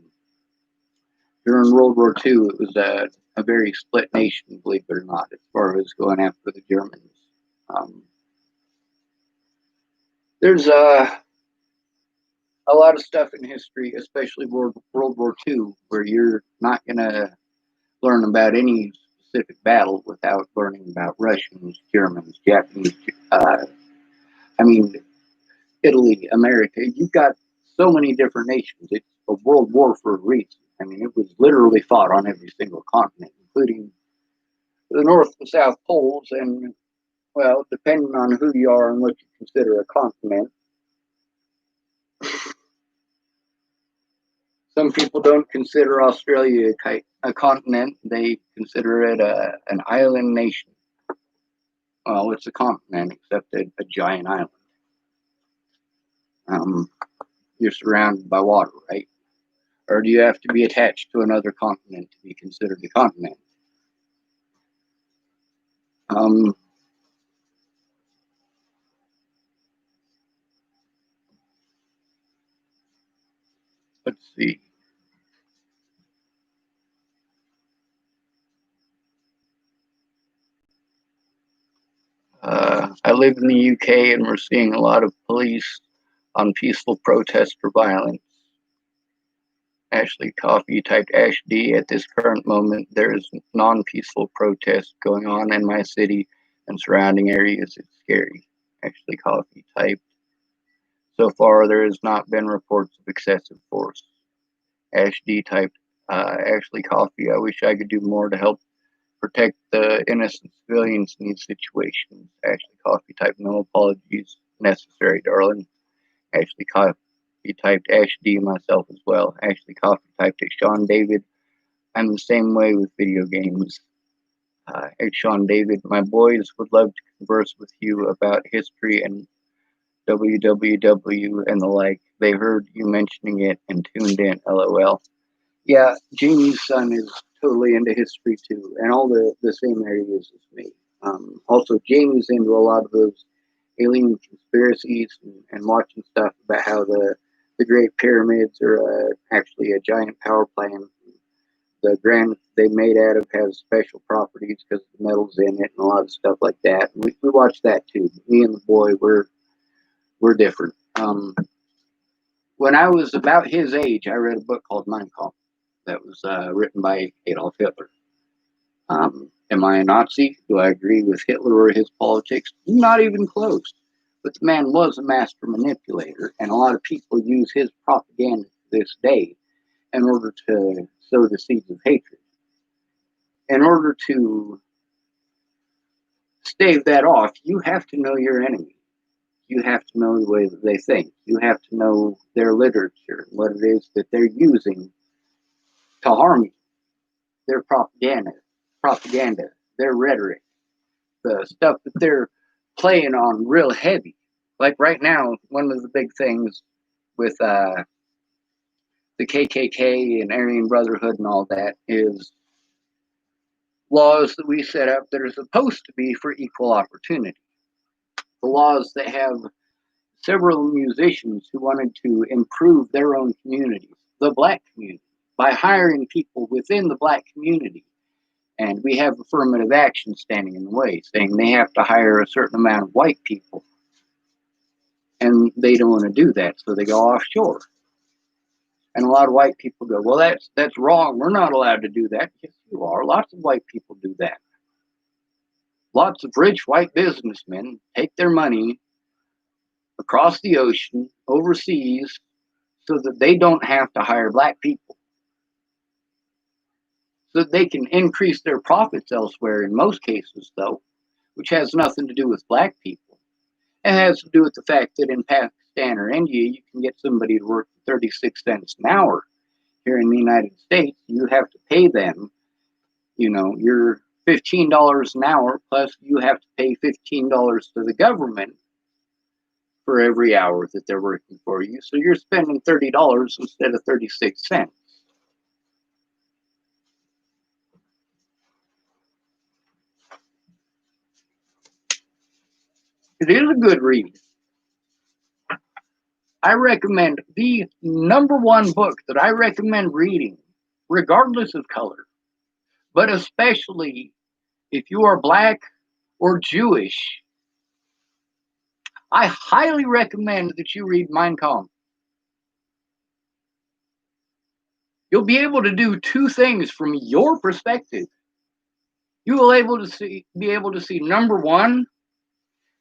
During World War II, it was a very split nation, believe it or not, as far as going after the Germans. Um, there's a lot of stuff in history, especially World War II, where you're not going to learn about any specific battle without learning about Russians, Germans, Japanese, I mean, Italy, America. You've got so many different nations. It's a world war for a reason. I mean, it was literally fought on every single continent, including the North and South Poles. And, well, depending on who you are and what you consider a continent, some people don't consider Australia a continent. They consider it an island nation. Well, it's a continent, except a giant island. Um, you're surrounded by water, right? Or do you have to be attached to another continent to be considered a continent? Um, let's see. I live in the UK, and we're seeing a lot of police on peaceful protest for violence. Ashley Coffee typed Ash D. At this current moment, there is non-peaceful protest going on in my city and surrounding areas. It's scary. Ashley Coffee typed, so far there has not been reports of excessive force. Ash D typed, Ashley Coffee, I wish I could do more to help protect the innocent civilians in these situations. Ashley Coffee typed, no apologies necessary, darling. Ashley Coffee typed Ash D myself as well. Ashley Coffee typed it, Sean David, I'm the same way with video games. Hey, Sean David, my boys would love to converse with you about history and WWW and the like. They heard you mentioning it and tuned in, lol. Yeah, Jamie's son is totally into history too, and all the same areas as me. Also, Jamie's into a lot of those alien conspiracies and watching stuff about how the Great Pyramids are actually a giant power plant. The granite they made out of has special properties because the metal's in it and a lot of stuff like that. And we watch that too. Me and the boy, we're different. When I was about his age, I read a book called Mein Kampf that was written by Adolf Hitler. Am I a Nazi? Do I agree with Hitler or his politics? Not even close. But the man was a master manipulator, and a lot of people use his propaganda to this day in order to sow the seeds of hatred. In order to stave that off, you have to know your enemy. You have to know the way that they think. You have to know their literature, what it is that they're using to harm you. Their propaganda, their rhetoric, the stuff that they're playing on real heavy. Like right now, one of the big things with the KKK and Aryan Brotherhood and all that is laws that we set up that are supposed to be for equal opportunity. The laws that have several musicians who wanted to improve their own communities, the black community, by hiring people within the black community. And we have affirmative action standing in the way, saying they have to hire a certain amount of white people. And they don't want to do that, so they go offshore. And a lot of white people go, well, that's wrong. We're not allowed to do that. Yes, you are. Lots of white people do that. Lots of rich white businessmen take their money across the ocean, overseas, so that they don't have to hire black people. So that they can increase their profits elsewhere in most cases, though, which has nothing to do with black people. It has to do with the fact that in Pakistan or India, you can get somebody to work for 36 cents an hour. Here in the United States, you have to pay them, your $15 an hour, plus you have to pay $15 to the government for every hour that they're working for you. So you're spending $30 instead of 36 cents. It is a good read. I recommend the number one book that I recommend reading, regardless of color, but especially if you are black or Jewish. I highly recommend that you read Mein Kampf. You'll be able to do two things from your perspective. You will be able to see, number one,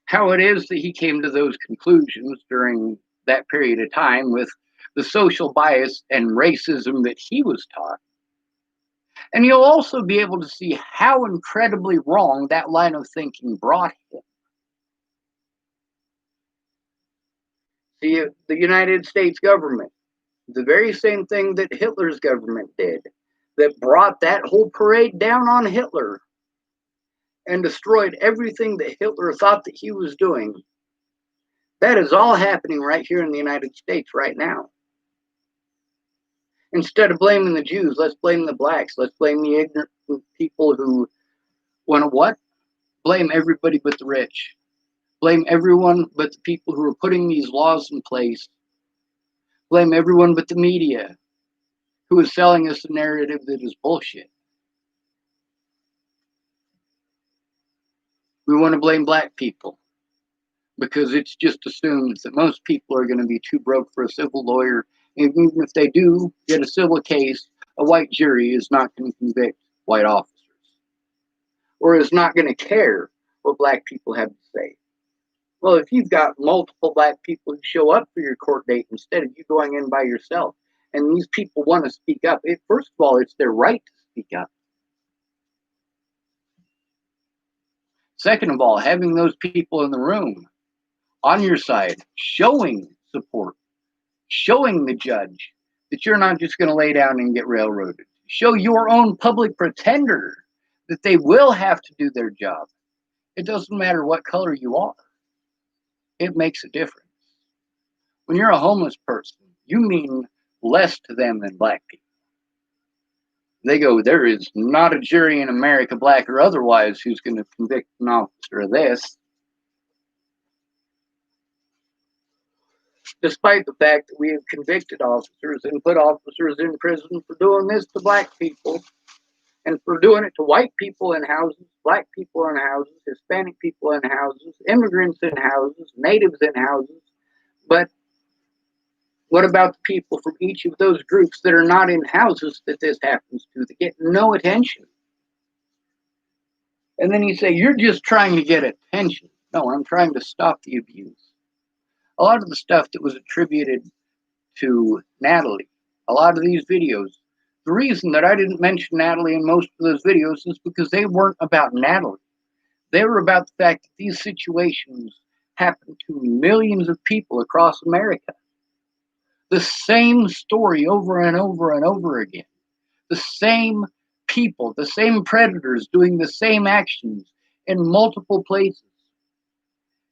how it is that he came to those conclusions during that period of time with the social bias and racism that he was taught. And you'll also be able to see how incredibly wrong that line of thinking brought him. The United States government, the very same thing that Hitler's government did, that brought that whole parade down on Hitler and destroyed everything that Hitler thought that he was doing. That is all happening right here in the United States right now. Instead of blaming the Jews, let's blame the blacks. Let's blame the ignorant people who want to what? Blame everybody but the rich. Blame everyone but the people who are putting these laws in place. Blame everyone but the media who is selling us a narrative that is bullshit. We want to blame black people because it's just assumed that most people are going to be too broke for a civil lawyer. And even if they do get a civil case, a white jury is not going to convict white officers or is not going to care what black people have to say. Well, if you've got multiple black people who show up for your court date instead of you going in by yourself, and these people want to speak up, first of all, it's their right to speak up. Second of all, having those people in the room on your side, showing support, showing the judge that you're not just going to lay down and get railroaded. Show your own public pretender that they will have to do their job. It doesn't matter what color you are. It makes a difference. When you're a homeless person, you mean less to them than black people. They go, there is not a jury in America, black or otherwise, who's going to convict an officer of this. Despite the fact that we have convicted officers and put officers in prison for doing this to black people and for doing it to white people in houses, black people in houses, Hispanic people in houses, immigrants in houses, natives in houses. But what about the people from each of those groups that are not in houses that this happens to, that get no attention? And then you say, you're just trying to get attention. No, I'm trying to stop the abuse. A lot of the stuff that was attributed to Natalie, a lot of these videos, the reason that I didn't mention Natalie in most of those videos is because they weren't about Natalie. They were about the fact that these situations happened to millions of people across America. The same story over and over and over again. The same people, the same predators doing the same actions in multiple places.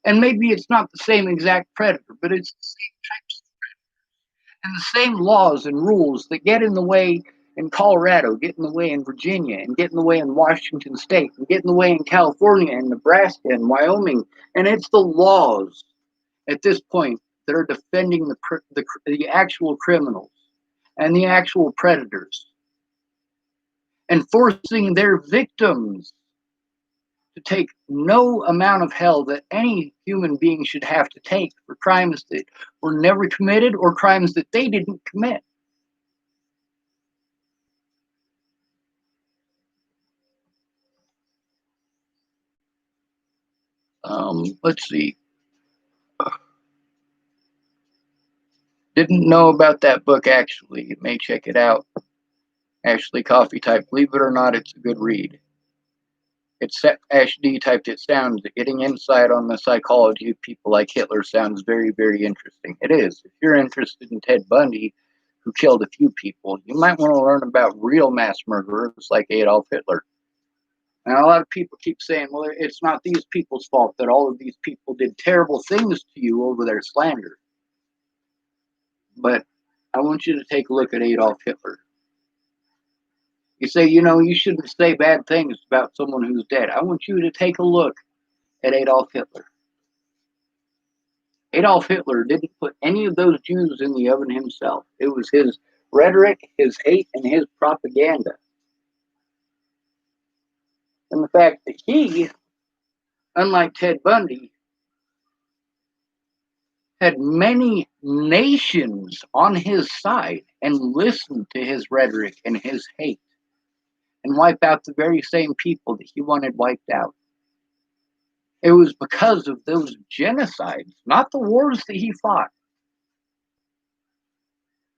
And maybe it's not the same exact predator, but it's the same types and the same laws and rules that get in the way in Colorado, get in the way in Virginia, and get in the way in Washington State, and get in the way in California and Nebraska and Wyoming. And it's the laws at this point that are defending the actual criminals and the actual predators and forcing their victims to take no amount of hell that any human being should have to take for crimes that were never committed or crimes that they didn't commit. Let's see. Didn't know about that book, actually. You may check it out. Ashley Coffee type. Believe it or not, it's a good read. It's Ash D typed it sounds. Getting insight on the psychology of people like Hitler sounds very, very interesting. It is. If you're interested in Ted Bundy, who killed a few people, you might want to learn about real mass murderers like Adolf Hitler. And a lot of people keep saying, well, it's not these people's fault that all of these people did terrible things to you over their slander. But I want you to take a look at Adolf Hitler. You say, you shouldn't say bad things about someone who's dead. I want you to take a look at Adolf Hitler. Adolf Hitler didn't put any of those Jews in the oven himself. It was his rhetoric, his hate, and his propaganda. And the fact that he, unlike Ted Bundy, had many nations on his side and listened to his rhetoric and his hate and wipe out the very same people that he wanted wiped out. It was because of those genocides, not the wars that he fought,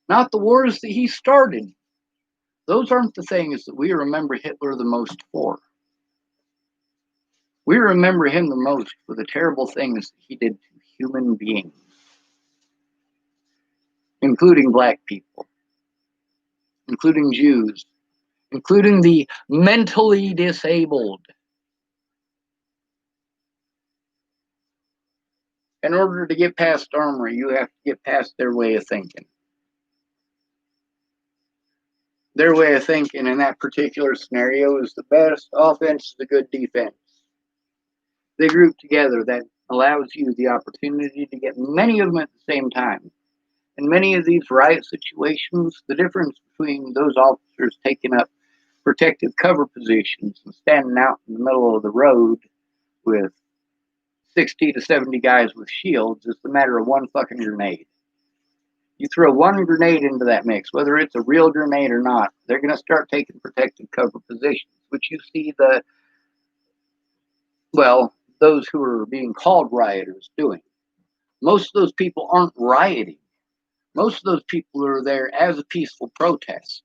not the wars that he started. Those aren't the things that we remember Hitler the most for. We remember him the most for the terrible things that he did to human beings, including black people, including Jews, including the mentally disabled. In order to get past armor, you have to get past their way of thinking. Their way of thinking in that particular scenario is the best offense is a good defense. They group together. That allows you the opportunity to get many of them at the same time. In many of these riot situations, the difference between those officers taking up protective cover positions and standing out in the middle of the road with 60 to 70 guys with shields is the matter of one fucking grenade. You throw one grenade into that mix, whether it's a real grenade or not, they're going to start taking protective cover positions, which you see those who are being called rioters doing. Most of those people aren't rioting. Most of those people are there as a peaceful protest.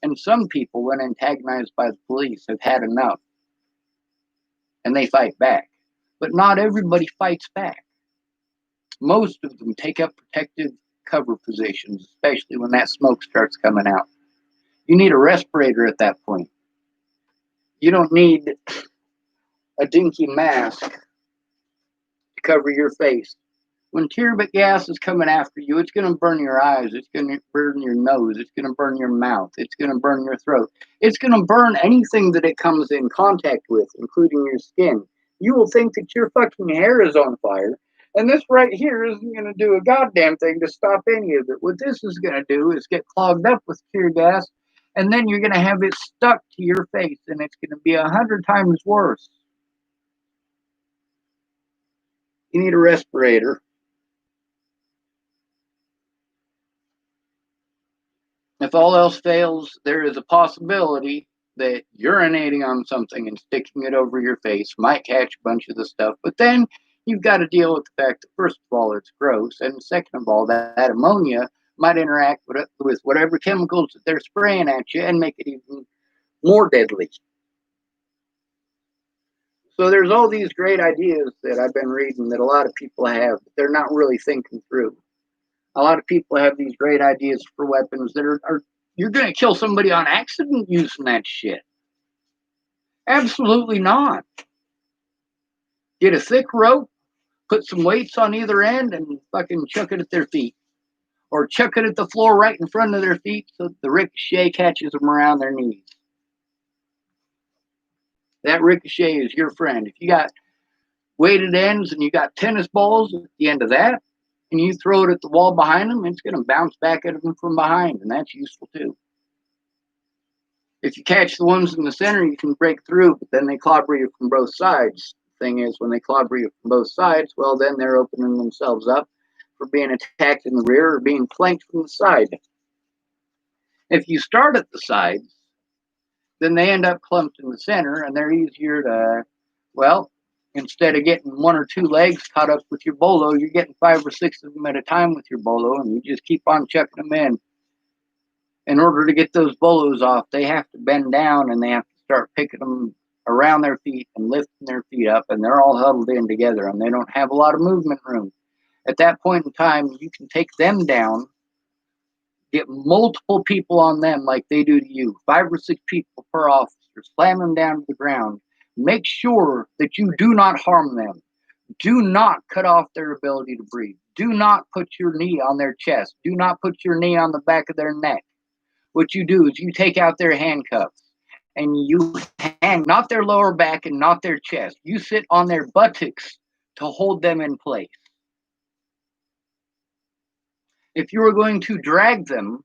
And some people, when antagonized by the police, have had enough. And they fight back. But not everybody fights back. Most of them take up protective cover positions, especially when that smoke starts coming out. You need a respirator at that point. You don't need a dinky mask to cover your face. When tear gas is coming after you, it's going to burn your eyes, it's going to burn your nose, it's going to burn your mouth, it's going to burn your throat. It's going to burn anything that it comes in contact with, including your skin. You will think that your fucking hair is on fire, and this right here isn't going to do a goddamn thing to stop any of it. What this is going to do is get clogged up with tear gas, and then you're going to have it stuck to your face, and it's going to be 100 times worse. You need a respirator. If all else fails, there is a possibility that urinating on something and sticking it over your face might catch a bunch of the stuff. But then you've got to deal with the fact that, first of all, it's gross. And second of all, that ammonia might interact with whatever chemicals that they're spraying at you and make it even more deadly. So there's all these great ideas that I've been reading that a lot of people have, but they're not really thinking through. A lot of people have these great ideas for weapons that are you're going to kill somebody on accident using that shit. Absolutely not. Get a thick rope, put some weights on either end, and fucking chuck it at their feet. Or chuck it at the floor right in front of their feet so the ricochet catches them around their knees. That ricochet is your friend. If you got weighted ends and you got tennis balls at the end of that, and you throw it at the wall behind them, it's going to bounce back at them from behind, and that's useful too. If you catch the ones in the center, you can break through, but then they clobber you from both sides. The thing is, when they clobber you from both sides, well, then they're opening themselves up for being attacked in the rear or being flanked from the side. If you start at the sides, then they end up clumped in the center, and they're easier to, well, instead of getting one or two legs caught up with your bolo, you're getting 5 or 6 of them at a time with your bolo, and you just keep on chucking them in. In order to get those bolos off, they have to bend down, and they have to start picking them around their feet and lifting their feet up, and they're all huddled in together, and they don't have a lot of movement room. At that point in time, you can take them down, get multiple people on them like they do to you, 5 or 6 people per officer, slam them down to the ground. Make sure that you do not harm them. Do not cut off their ability to breathe. Do not put your knee on their chest. Do not put your knee on the back of their neck. What you do is you take out their handcuffs and you hang not their lower back and not their chest. You sit on their buttocks to hold them in place. If you are going to drag them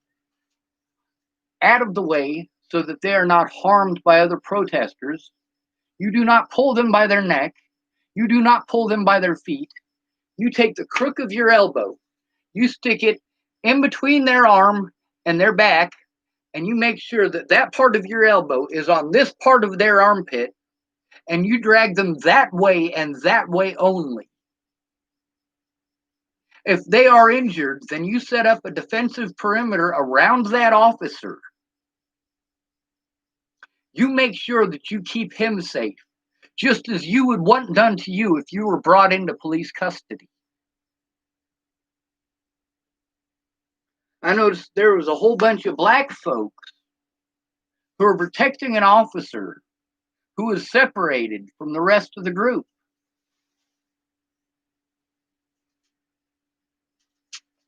out of the way so that they are not harmed by other protesters, you do not pull them by their neck. You do not pull them by their feet. You take the crook of your elbow, you stick it in between their arm and their back, and you make sure that that part of your elbow is on this part of their armpit, and you drag them that way and that way only. If they are injured, then you set up a defensive perimeter around that officer. You make sure that you keep him safe, just as you would want done to you if you were brought into police custody. I noticed there was a whole bunch of black folks who were protecting an officer who was separated from the rest of the group.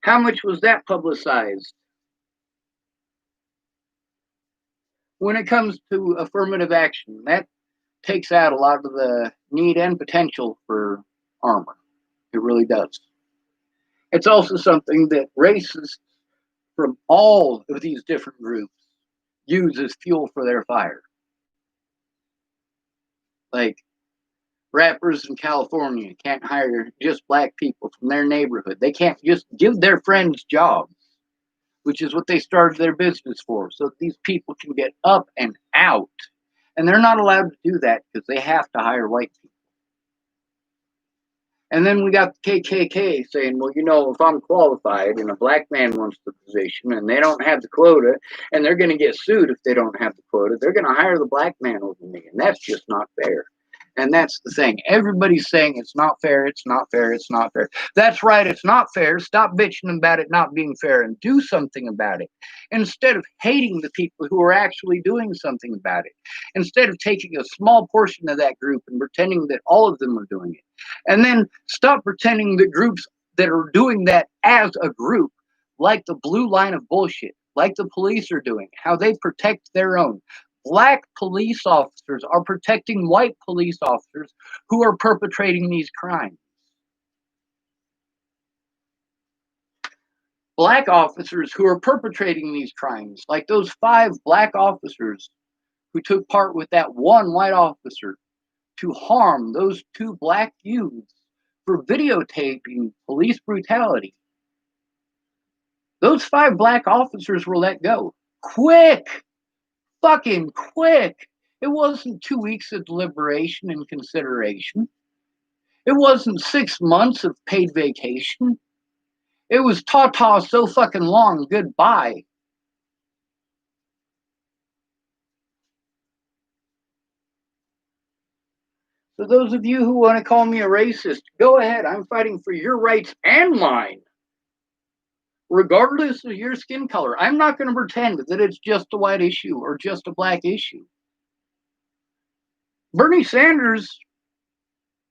How much was that publicized? When it comes to affirmative action, that takes out a lot of the need and potential for armor. It really does. It's also something that racists from all of these different groups use as fuel for their fire. Like, rappers in California can't hire just black people from their neighborhood. They can't just give their friends jobs, which is what they started their business for, so that these people can get up and out. And they're not allowed to do that because they have to hire white people. And then we got the KKK saying, well, you know, if I'm qualified and a black man wants the position and they don't have the quota and they're going to get sued if they don't have the quota, they're going to hire the black man over me. And that's just not fair. And that's the thing. Everybody's saying it's not fair, it's not fair, it's not fair. That's right, it's not fair. Stop bitching about it not being fair and do something about it. Instead of hating the people who are actually doing something about it. Instead of taking a small portion of that group and pretending that all of them are doing it. And then stop pretending that groups that are doing that as a group, like the blue line of bullshit, like the police are doing, how they protect their own. Black police officers are protecting white police officers who are perpetrating these crimes. Black officers who are perpetrating these crimes, like those 5 black officers who took part with that one white officer to harm those 2 black youths for videotaping police brutality. Those 5 black officers were let go. Quick! Fucking quick! It wasn't 2 weeks of deliberation and consideration. It wasn't 6 months of paid vacation. It was ta-ta so fucking long, goodbye. So those of you who want to call me a racist, go ahead. I'm fighting for your rights and mine, regardless of your skin color. I'm not going to pretend that it's just a white issue or just a black issue. Bernie Sanders,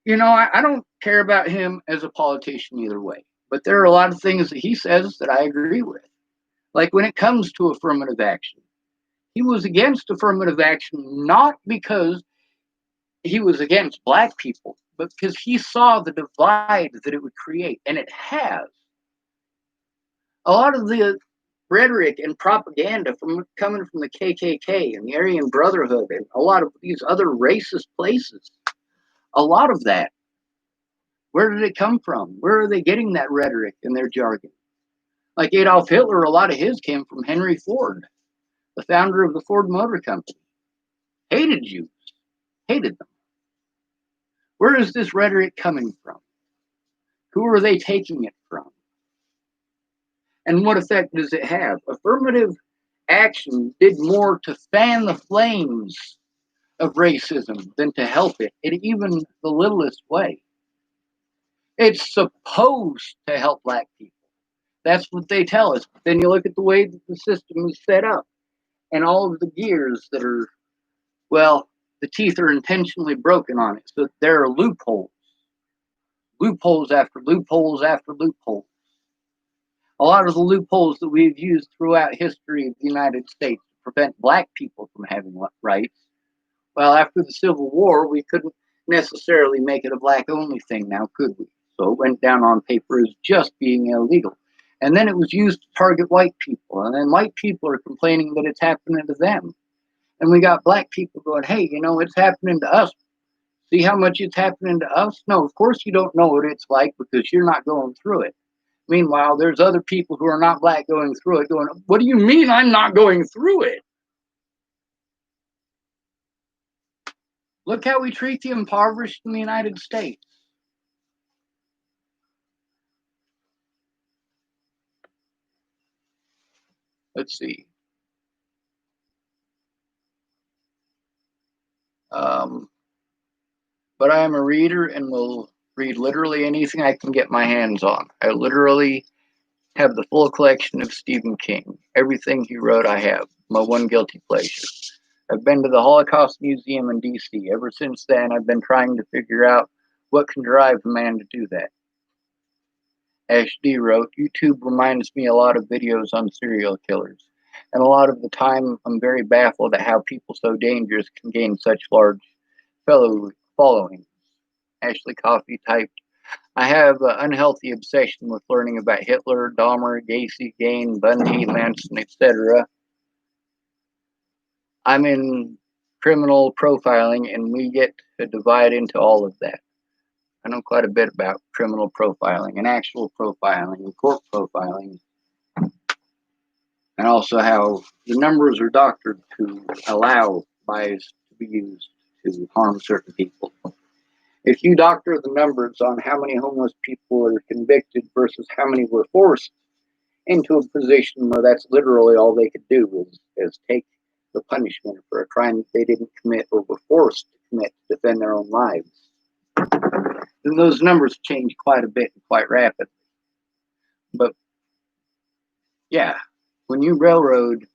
I don't care about him as a politician either way. But there are a lot of things that he says that I agree with. Like when it comes to affirmative action, he was against affirmative action not because he was against black people, but because he saw the divide that it would create, and it has. A lot of the rhetoric and propaganda coming from the KKK and the Aryan Brotherhood and a lot of these other racist places, a lot of that, where did it come from? Where are they getting that rhetoric and their jargon? Like Adolf Hitler, a lot of his came from Henry Ford, the founder of the Ford Motor Company. Hated Jews, hated them. Where is this rhetoric coming from? Who are they taking it from? And what effect does it have? Affirmative action did more to fan the flames of racism than to help it in even the littlest way. It's supposed to help black people. That's what they tell us. But then you look at the way that the system is set up and all of the gears that are, well, the teeth are intentionally broken on it. So there are loopholes. Loopholes after loopholes after loopholes. A lot of the loopholes that we've used throughout history of the United States to prevent black people from having rights. Well, after the Civil War, we couldn't necessarily make it a black-only thing now, could we? So it went down on paper as just being illegal. And then it was used to target white people. And then white people are complaining that it's happening to them. And we got black people going, hey, it's happening to us. See how much it's happening to us? No, of course you don't know what it's like because you're not going through it. Meanwhile, there's other people who are not black going through it going, what do you mean I'm not going through it? Look how we treat the impoverished in the United States. Let's see. But I am a reader and will read literally anything I can get my hands on. I literally have the full collection of Stephen King. Everything he wrote I have. My one guilty pleasure. I've been to the Holocaust Museum in DC. Ever since then, I've been trying to figure out what can drive a man to do that. Ash D wrote, YouTube reminds me a lot of videos on serial killers. And a lot of the time, I'm very baffled at how people so dangerous can gain such large followings. Ashley Coffey typed, I have an unhealthy obsession with learning about Hitler, Dahmer, Gacy, Gain, Bundy, Manson, etc. I'm in criminal profiling, and we get to divide into all of that. I know quite a bit about criminal profiling and actual profiling and court profiling, and also how the numbers are doctored to allow bias to be used to harm certain people. If you doctor the numbers on how many homeless people are convicted versus how many were forced into a position where that's literally all they could do is take the punishment for a crime that they didn't commit or were forced to commit to defend their own lives, then those numbers change quite a bit and quite rapidly. But yeah, when you railroad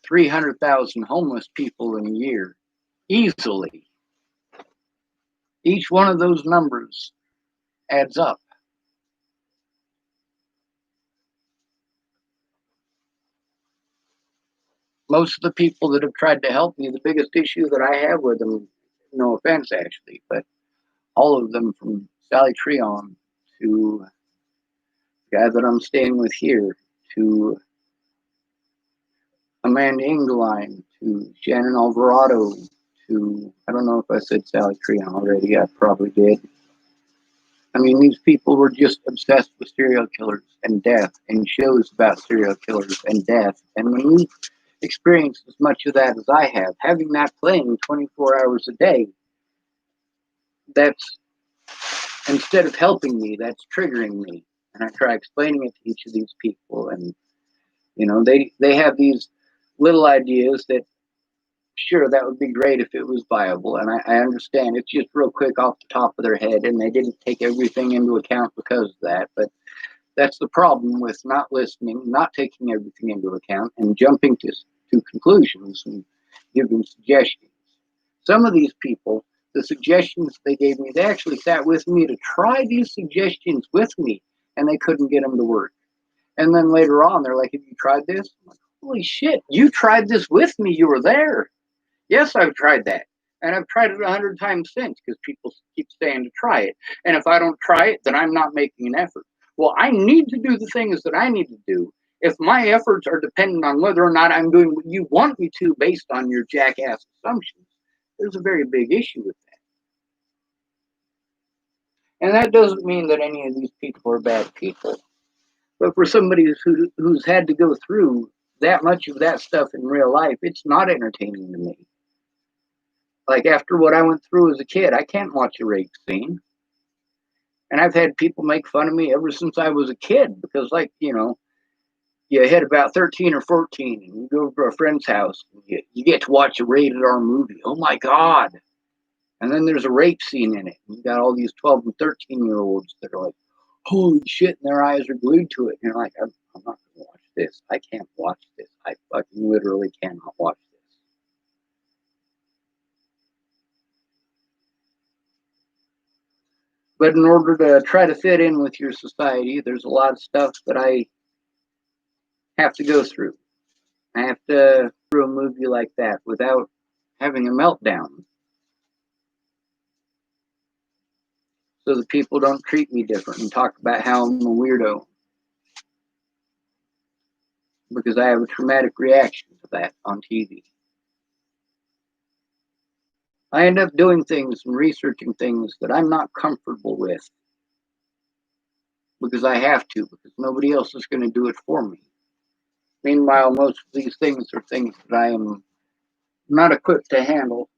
300,000 homeless people in a year, easily, each one of those numbers adds up. Most of the people that have tried to help me, the biggest issue that I have with them, no offense actually, but all of them from Sally Treon to the guy that I'm staying with here, to Amanda Engeline, to Shannon Alvarado, to, I don't know if I said Sally Treon already, I probably did. I mean, these people were just obsessed with serial killers and death and shows about serial killers and death. And when you experience as much of that as I have, having that playing 24 hours a day, that's, instead of helping me, that's triggering me. And I try explaining it to each of these people. And, they have these little ideas that Sure, that would be great if it was viable, and I understand it's just real quick off the top of their head, and they didn't take everything into account because of that. But that's the problem with not listening, not taking everything into account, and jumping to conclusions and giving suggestions. Some of these people, the suggestions they gave me, they actually sat with me to try these suggestions with me, and they couldn't get them to work. And then later on, they're like, "Have you tried this?" I'm like, "Holy shit, you tried this with me. You were there." Yes, I've tried that. And I've tried it 100 times since because people keep saying to try it. And if I don't try it, then I'm not making an effort. Well, I need to do the things that I need to do. If my efforts are dependent on whether or not I'm doing what you want me to based on your jackass assumptions, there's a very big issue with that. And that doesn't mean that any of these people are bad people. But for somebody who's had to go through that much of that stuff in real life, it's not entertaining to me. Like after what I went through as a kid, I can't watch a rape scene. And I've had people make fun of me ever since I was a kid because, like, you hit about 13 or 14 and you go to a friend's house and you get to watch a rated R movie. Oh my God. And then there's a rape scene in it. And you got all these 12 and 13-year-olds that are like, holy shit, and their eyes are glued to it. And you're like, I'm not going to watch this. I can't watch this. I fucking literally cannot watch this. But in order to try to fit in with your society, there's a lot of stuff that I have to go through. I have to through a movie like that without having a meltdown, so that people don't treat me different and talk about how I'm a weirdo because I have a traumatic reaction to that on TV. I end up doing things and researching things that I'm not comfortable with because I have to, because nobody else is going to do it for me. Meanwhile, most of these things are things that I am not equipped to handle,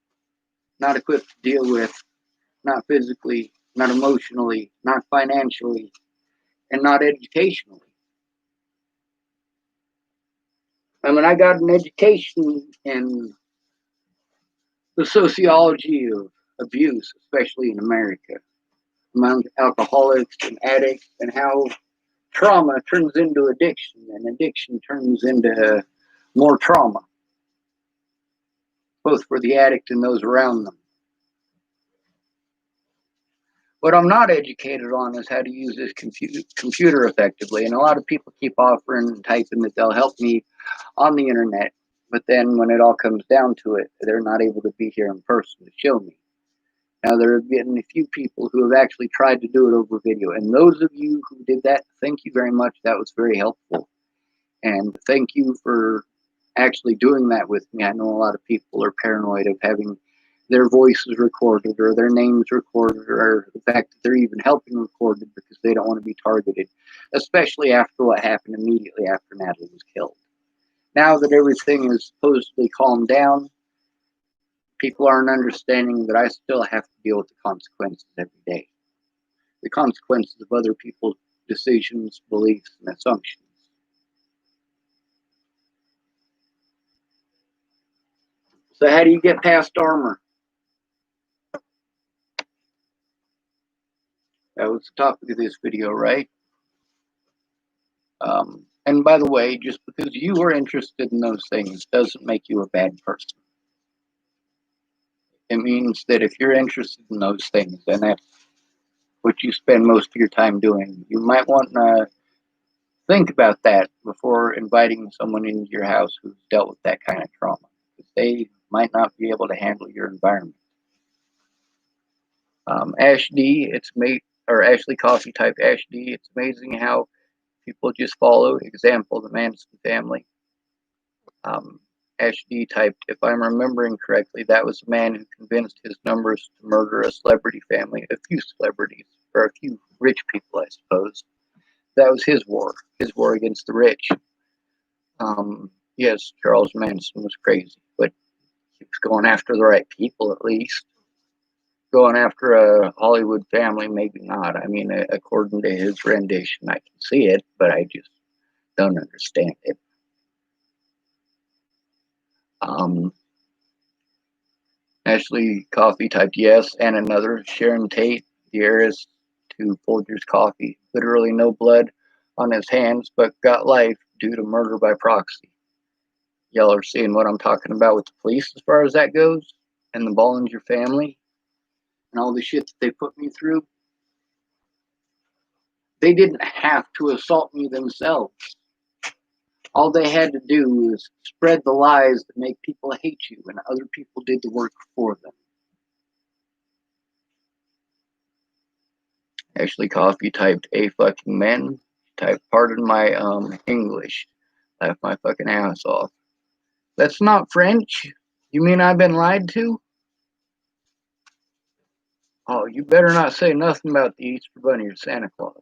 not equipped to deal with, not physically, not emotionally, not financially, and not educationally. I mean, I got an education in the sociology of abuse, especially in America, among alcoholics and addicts, and how trauma turns into addiction, and addiction turns into more trauma, both for the addict and those around them. What I'm not educated on is how to use this computer effectively. And a lot of people keep offering and typing that they'll help me on the internet. But then when it all comes down to it, they're not able to be here in person to show me. Now, there have been a few people who have actually tried to do it over video. And those of you who did that, thank you very much. That was very helpful. And thank you for actually doing that with me. I know a lot of people are paranoid of having their voices recorded or their names recorded or the fact that they're even helping recorded because they don't want to be targeted, especially after what happened immediately after Natalie was killed. Now that everything is supposedly calmed down, people aren't understanding that I still have to deal with the consequences every day. The consequences of other people's decisions, beliefs, and assumptions. So how do you get past armor? That was the topic of this video, right? And by the way, just because you are interested in those things doesn't make you a bad person. It means that if you're interested in those things and that's what you spend most of your time doing, you might want to think about that before inviting someone into your house who's dealt with that kind of trauma, because they might not be able to handle your environment. Ash D, or Ashley Coffee type Ash D. It's amazing how people just follow. Example, the Manson family. Ash D typed, if I'm remembering correctly, that was a man who convinced his numbers to murder a celebrity family, a few celebrities, or a few rich people, I suppose. That was his war against the rich. Yes, Charles Manson was crazy, but he was going after the right people at least. Going after a Hollywood family, maybe not. I mean, according to his rendition, I can see it, but I just don't understand it. Ashley Coffee typed yes, and another. Sharon Tate, the heiress to Folger's Coffee. Literally no blood on his hands, but got life due to murder by proxy. Y'all are seeing what I'm talking about with the police as far as that goes, and the Bollinger family, and all the shit that they put me through. They didn't have to assault me themselves. All they had to do was spread the lies that make people hate you, and other people did the work for them. Ashley Coffee typed a fucking man. Typed pardon my English. Laughed my fucking ass off. That's not French. You mean I've been lied to? Oh, you better not say nothing about the Easter Bunny or Santa Claus.